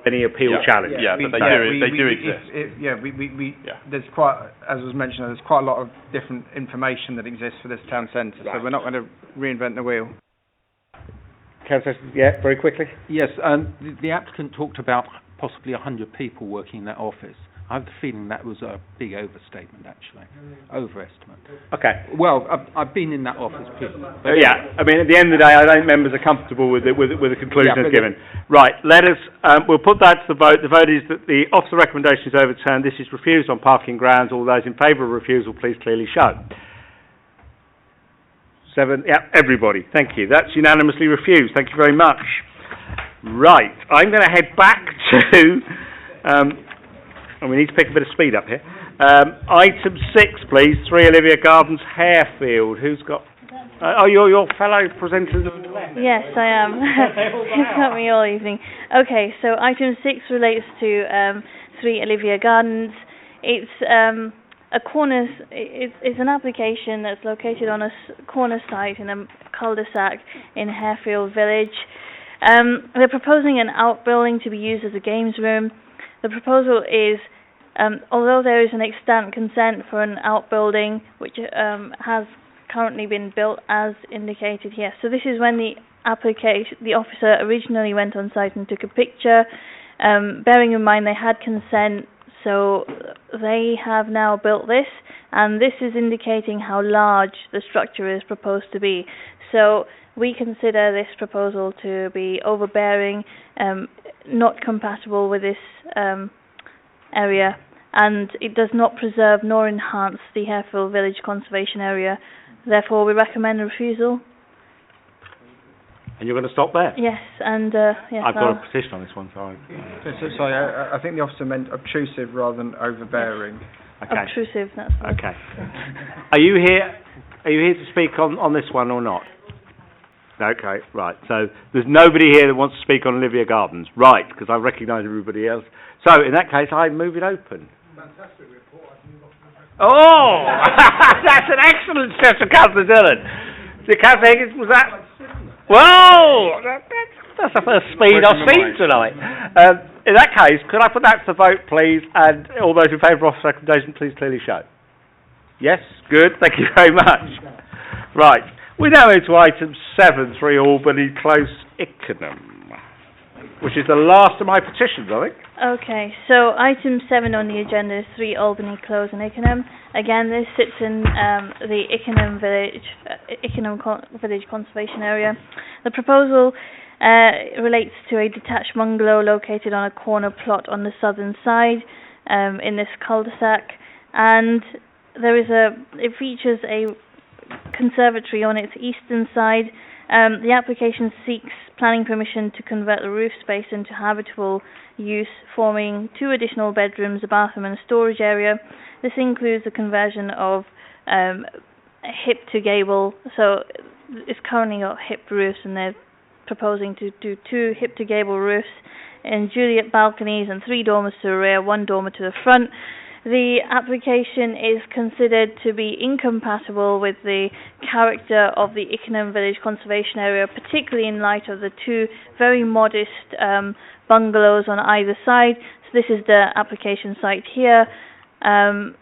Any appeal challenge? Yeah, but they do exist. There's quite, as was mentioned, there's quite a lot of different information that exists for this town centre, so we're not going to reinvent the wheel. Councillor, yeah, very quickly. Yes, the applicant talked about possibly 100 people working in that office. I have the feeling that was a big overstatement, actually. Overestimate. Okay. Well, I've been in that office. Yeah, I mean, at the end of the day, I think members are comfortable with the conclusion that's given. Right, let us, we'll put that to the vote. The vote is that the officer recommendation is overturned. This is refused on parking grounds. All those in favour of refusal, please clearly show. 7, yeah, everybody. Thank you. That's unanimously refused. Thank you very much. Right, I'm going to head back to, and we need to pick a bit of speed up here. Item 6, please. 3 Olivia Gardens, Harefield. Who's got? Your fellow presenters. Yes, I am. You've got me all evening. Okay, so item 6 relates to 3 Olivia Gardens. It's a corner. It's an application that's located on a corner site in a cul-de-sac in Harefield Village. They're proposing an outbuilding to be used as a games room. The proposal is, although there is an extant consent for an outbuilding, which has currently been built as indicated here. So this is when the officer originally went on site and took a picture, bearing in mind they had consent. So they have now built this, and this is indicating how large the structure is proposed to be. So we consider this proposal to be overbearing, not compatible with this area, and it does not preserve nor enhance the Harefield Village Conservation Area. Therefore, we recommend a refusal. And you're going to stop there? Yes, and yes. I've got a petition on this one, so Sorry, I think the officer meant obtrusive rather than overbearing. Okay. Obtrusive, that's fine. Okay. Are you here to speak on this one or not? Okay, right. So there's nobody here that wants to speak on Olivia Gardens. Right, because I recognise everybody else. So in that case, I move it open. Fantastic report. Oh! That's an excellent suggestion, Councillor Dillon. So Councillor Higgins, was that? Whoa! That's the first speed I've seen tonight. In that case, could I put that to the vote, please? And all those in favour of officer recommendation, please clearly show. Yes? Good. Thank you very much. Right. We now move to item 7, 3 Albany Close, Ickenham. which is the last of my petitions, I think. Okay, so item 7 on the agenda is 3 Albany Close in Ickenham. Again, this sits in the Ickenham Village Conservation Area. The proposal relates to a detached bungalow located on a corner plot on the southern side in this cul-de-sac, and it features a conservatory on its eastern side. The application seeks planning permission to convert the roof space into habitable use, forming 2 additional bedrooms, a bathroom and a storage area. This includes the conversion of hip to gable. So it's currently got hip roofs, and they're proposing to do 2 hip to gable roofs and Juliet balconies and 3 dormers to the rear, 1 dormer to the front. The application is considered to be incompatible with the character of the Ickenham Village Conservation Area, particularly in light of the 2 very modest bungalows on either side. So this is the application site here, and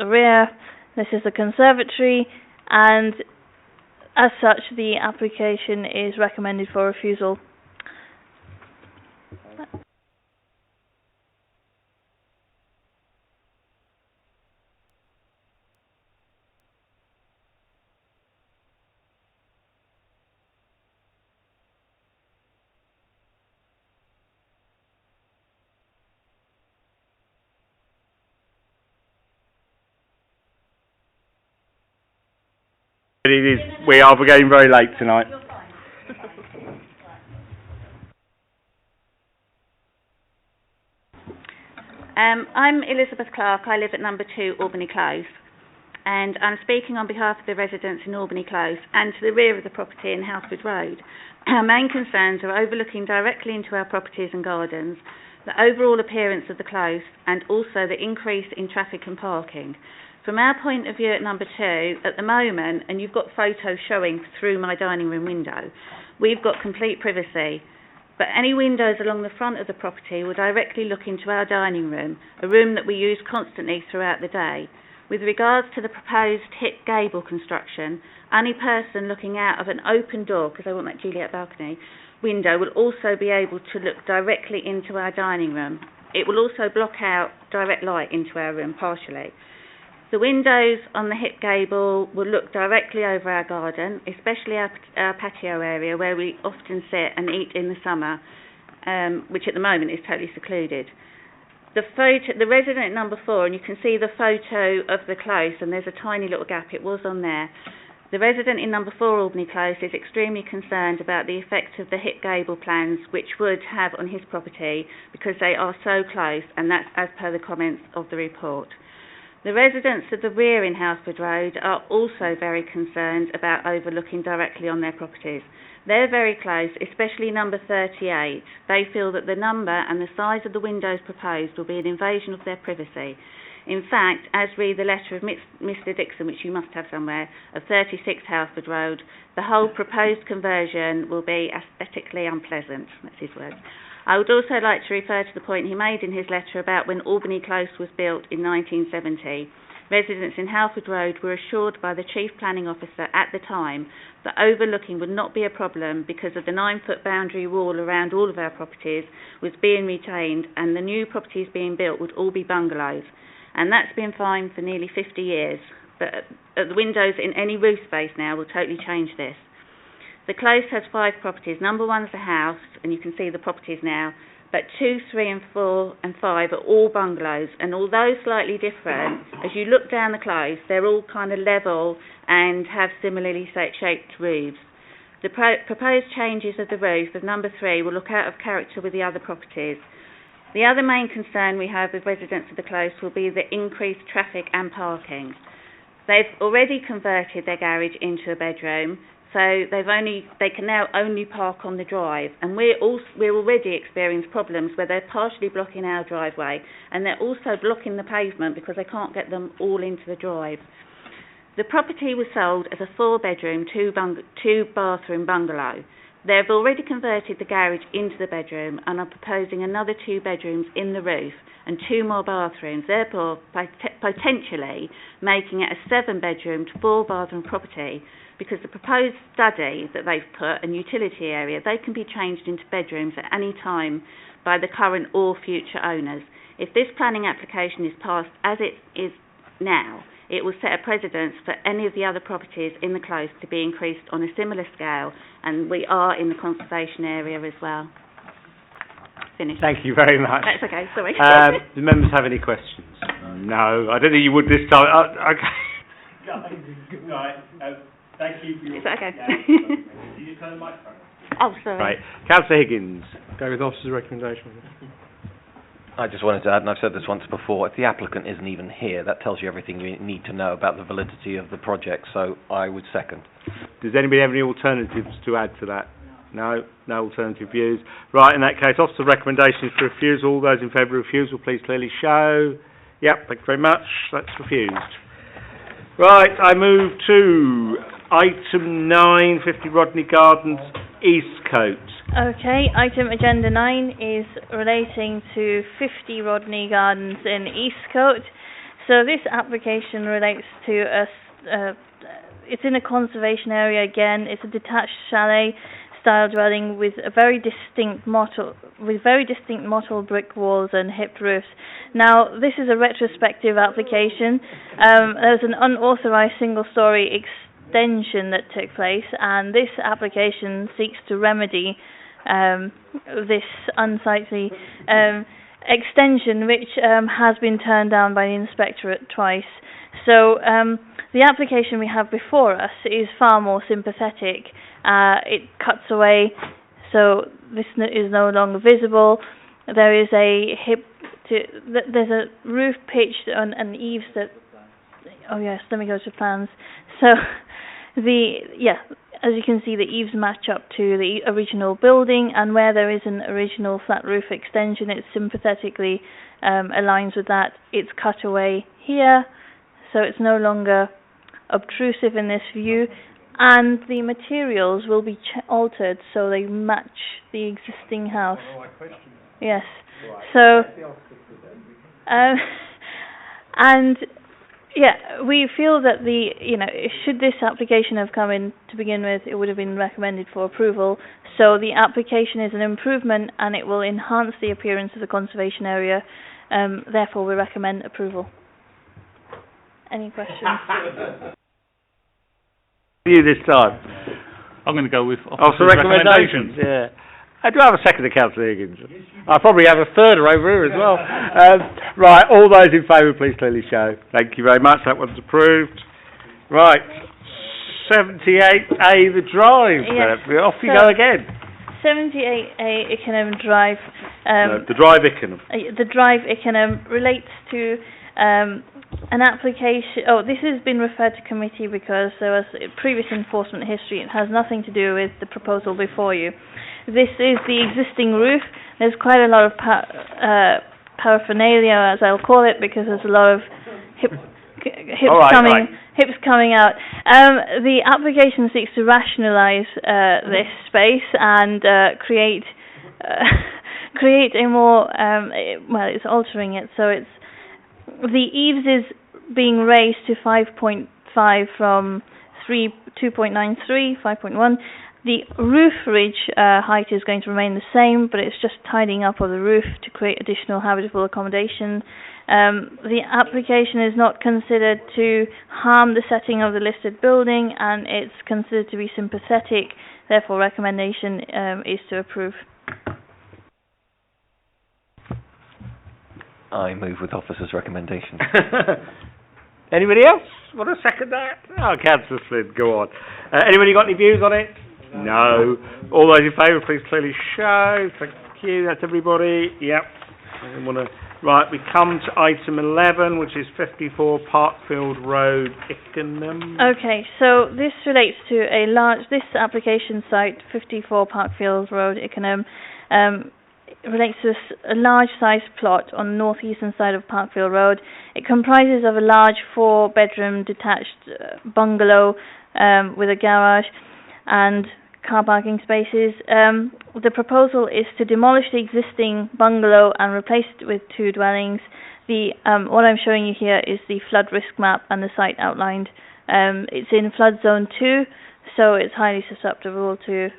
rear, this is the conservatory, and as such the application is recommended for refusal. We are getting very late tonight. I'm Elizabeth Clark. I live at number 2 Albany Close, and I'm speaking on behalf of the residents in Albany Close and to the rear of the property in Houseford Road. Our main concerns are overlooking directly into our properties and gardens, the overall appearance of the close, and also the increase in traffic and parking. From our point of view at number 2, at the moment, and you've got photos showing through my dining room window, we've got complete privacy. But any windows along the front of the property will directly look into our dining room, a room that we use constantly throughout the day. With regards to the proposed hip gable construction, any person looking out of an open door, because I want that Juliet balcony, window will also be able to look directly into our dining room. It will also block out direct light into our room partially. The windows on the hip gable will look directly over our garden, especially our patio area where we often sit and eat in the summer, which at the moment is totally secluded. The resident at number 4, and you can see the photo of the close, and there's a tiny little gap, it was on there. The resident in number 4 Albany Close is extremely concerned about the effect of the hip gable plans which would have on his property because they are so close, and that's as per the comments of the report. The residents of the rear in Houseford Road are also very concerned about overlooking directly on their properties. They're very close, especially number 38. They feel that the number and the size of the windows proposed will be an invasion of their privacy. In fact, as read the letter of Mr Dixon, which you must have somewhere, of 36 Houseford Road, the whole proposed conversion will be aesthetically unpleasant. That's his words. I would also like to refer to the point he made in his letter about when Albany Close was built in 1970. Residents in Halford Road were assured by the Chief Planning Officer at the time that overlooking would not be a problem because of the 9-foot boundary wall around all of our properties was being retained, and the new properties being built would all be bungalows. And that's been fine for nearly 50 years. But the windows in any roof space now will totally change this. The Close has 5 properties. Number 1 is a house, and you can see the properties now, but 2, 3 and 4 and 5 are all bungalows, and although slightly different, as you look down the Close, they're all kind of level and have similarly shaped roofs. The proposed changes of the roof of number 3 will look out of character with the other properties. The other main concern we have with residents of the Close will be the increased traffic and parking. They've already converted their garage into a bedroom, so they can now only park on the drive, and we're already experiencing problems where they're partially blocking our driveway, and they're also blocking the pavement because they can't get them all into the drive. The property was sold as a 4-bedroom, 2-bathroom bungalow. They've already converted the garage into the bedroom and are proposing another 2 bedrooms in the roof and 2 more bathrooms, therefore potentially making it a 7-bedroom to 4-bathroom property, because the proposed study that they've put and utility area, they can be changed into bedrooms at any time by the current or future owners. If this planning application is passed as it is now, it will set a precedence for any of the other properties in the close to be increased on a similar scale, and we are in the conservation area as well. Finished. Thank you very much. That's okay, sorry. Do members have any questions? No, I don't think you would this time. Okay. Right. Thank you for your... Is that okay? Can you turn the microphone? Oh, sorry. Right. Councillor Higgins. Go with officer's recommendation. I just wanted to add, and I've said this once before, if the applicant isn't even here, that tells you everything you need to know about the validity of the project, so I would second. Does anybody have any alternatives to add to that? No? No alternative views? Right, in that case, officer recommendations for refusal. All those in favour of refusal, please clearly show. Yep, thank you very much. That's refused. Right, I move to item 9, 50 Rodney Gardens, Eastcote. Okay, item agenda 9 is relating to 50 Rodney Gardens in Eastcote. So this application relates to it's in a conservation area again. It's a detached chalet style dwelling with a very distinct mottled brick walls and hipped roofs. Now, this is a retrospective application. There's an unauthorised single-storey extension that took place, and this application seeks to remedy this unsightly extension, which has been turned down by the inspectorate twice. So the application we have before us is far more sympathetic. It cuts away, so this is no longer visible. There is there's a roof pitched and eaves that. Oh yes, let me go to plans. So as you can see, the eaves match up to the original building, and where there is an original flat roof extension, it sympathetically aligns with that. It's cut away here, so it's no longer obtrusive in this view, and the materials will be altered so they match the existing house. Yes. So, and yeah, we feel that should this application have come in to begin with, it would have been recommended for approval. So the application is an improvement and it will enhance the appearance of the conservation area. Therefore, we recommend approval. Any questions? You this time. I'm going to go with officer's recommendations. Yeah. I do have a second to Councillor Higgins. I probably have a third over here as well. Right, all those in favour, please clearly show. Thank you very much. That one's approved. Right, 78A, the drive. Yes. Off you go again. 78A Ickenham Drive. The drive Ickenham. The drive Ickenham relates to an application. Oh, this has been referred to committee because there was previous enforcement history. It has nothing to do with the proposal before you. This is the existing roof. There's quite a lot of paraphernalia, as I'll call it, because there's a lot of hips coming out. The application seeks to rationalise this space and create a more it's altering it. So the eaves is being raised to 5.5 from 2.93, 5.1. The roof ridge height is going to remain the same, but it's just tidying up of the roof to create additional habitable accommodation. The application is not considered to harm the setting of the listed building, and it's considered to be sympathetic. Therefore, recommendation is to approve. I move with officer's recommendation. Anybody else want to second that? Oh, Councillor Flynn, go on. Anybody got any views on it? No. All those in favour, please clearly show. Thank you. That's everybody. Yep. Right, we come to item 11, which is 54 Parkfield Road, Ickenham. Okay, so this relates to this application site, 54 Parkfield Road, Ickenham, relates to a large-sized plot on the northeastern side of Parkfield Road. It comprises of a large 4-bedroom detached bungalow with a garage, and car parking spaces. The proposal is to demolish the existing bungalow and replace it with 2 dwellings. What I'm showing you here is the flood risk map and the site outlined. It's in flood zone 2, so it's highly susceptible to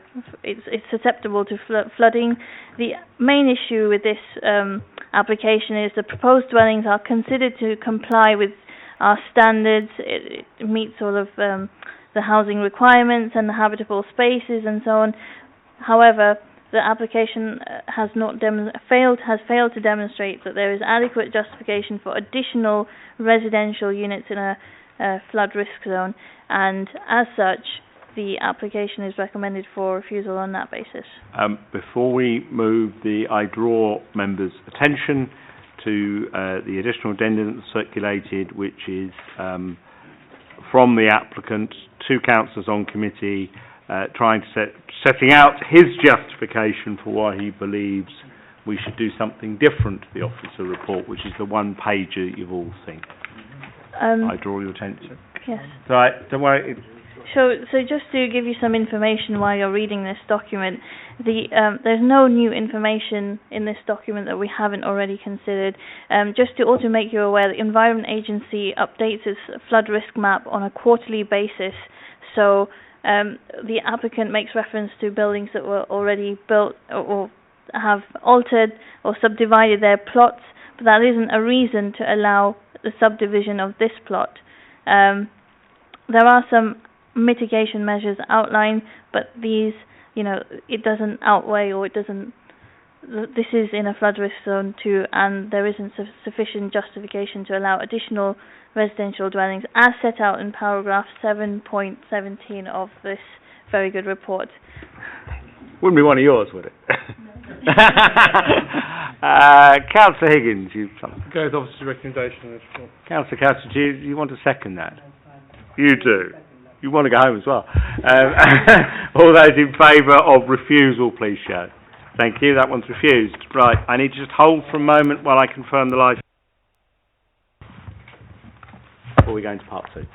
flooding. The main issue with this application is the proposed dwellings are considered to comply with our standards. It meets all of the housing requirements and the habitable spaces and so on. However, the application has failed to demonstrate that there is adequate justification for additional residential units in a flood risk zone, and as such, the application is recommended for refusal on that basis. Before we move, I draw members' attention to the additional addendum circulated, which is from the applicant to councillors on committee, setting out his justification for why he believes we should do something different to the officer report, which is the 1-pager you've all seen. I draw your attention. Yes. Right, don't worry. So just to give you some information while you're reading this document, there's no new information in this document that we haven't already considered. Just to also make you aware, the Environment Agency updates its flood risk map on a quarterly basis. So the applicant makes reference to buildings that were already built or have altered or subdivided their plots, but that isn't a reason to allow the subdivision of this plot. There are some mitigation measures outlined, but these, it doesn't outweigh, or this is in a flood risk zone too, and there isn't sufficient justification to allow additional residential dwellings as set out in paragraph 7.17 of this very good report. Wouldn't be one of yours, would it? Councillor Higgins, Go with officer's recommendation. Councillor, do you want to second that? You do. You want to go home as well. All those in favour of refusal, please show. Thank you. That one's refused. Right. I need to just hold for a moment while I confirm the live. Before we go into part 2.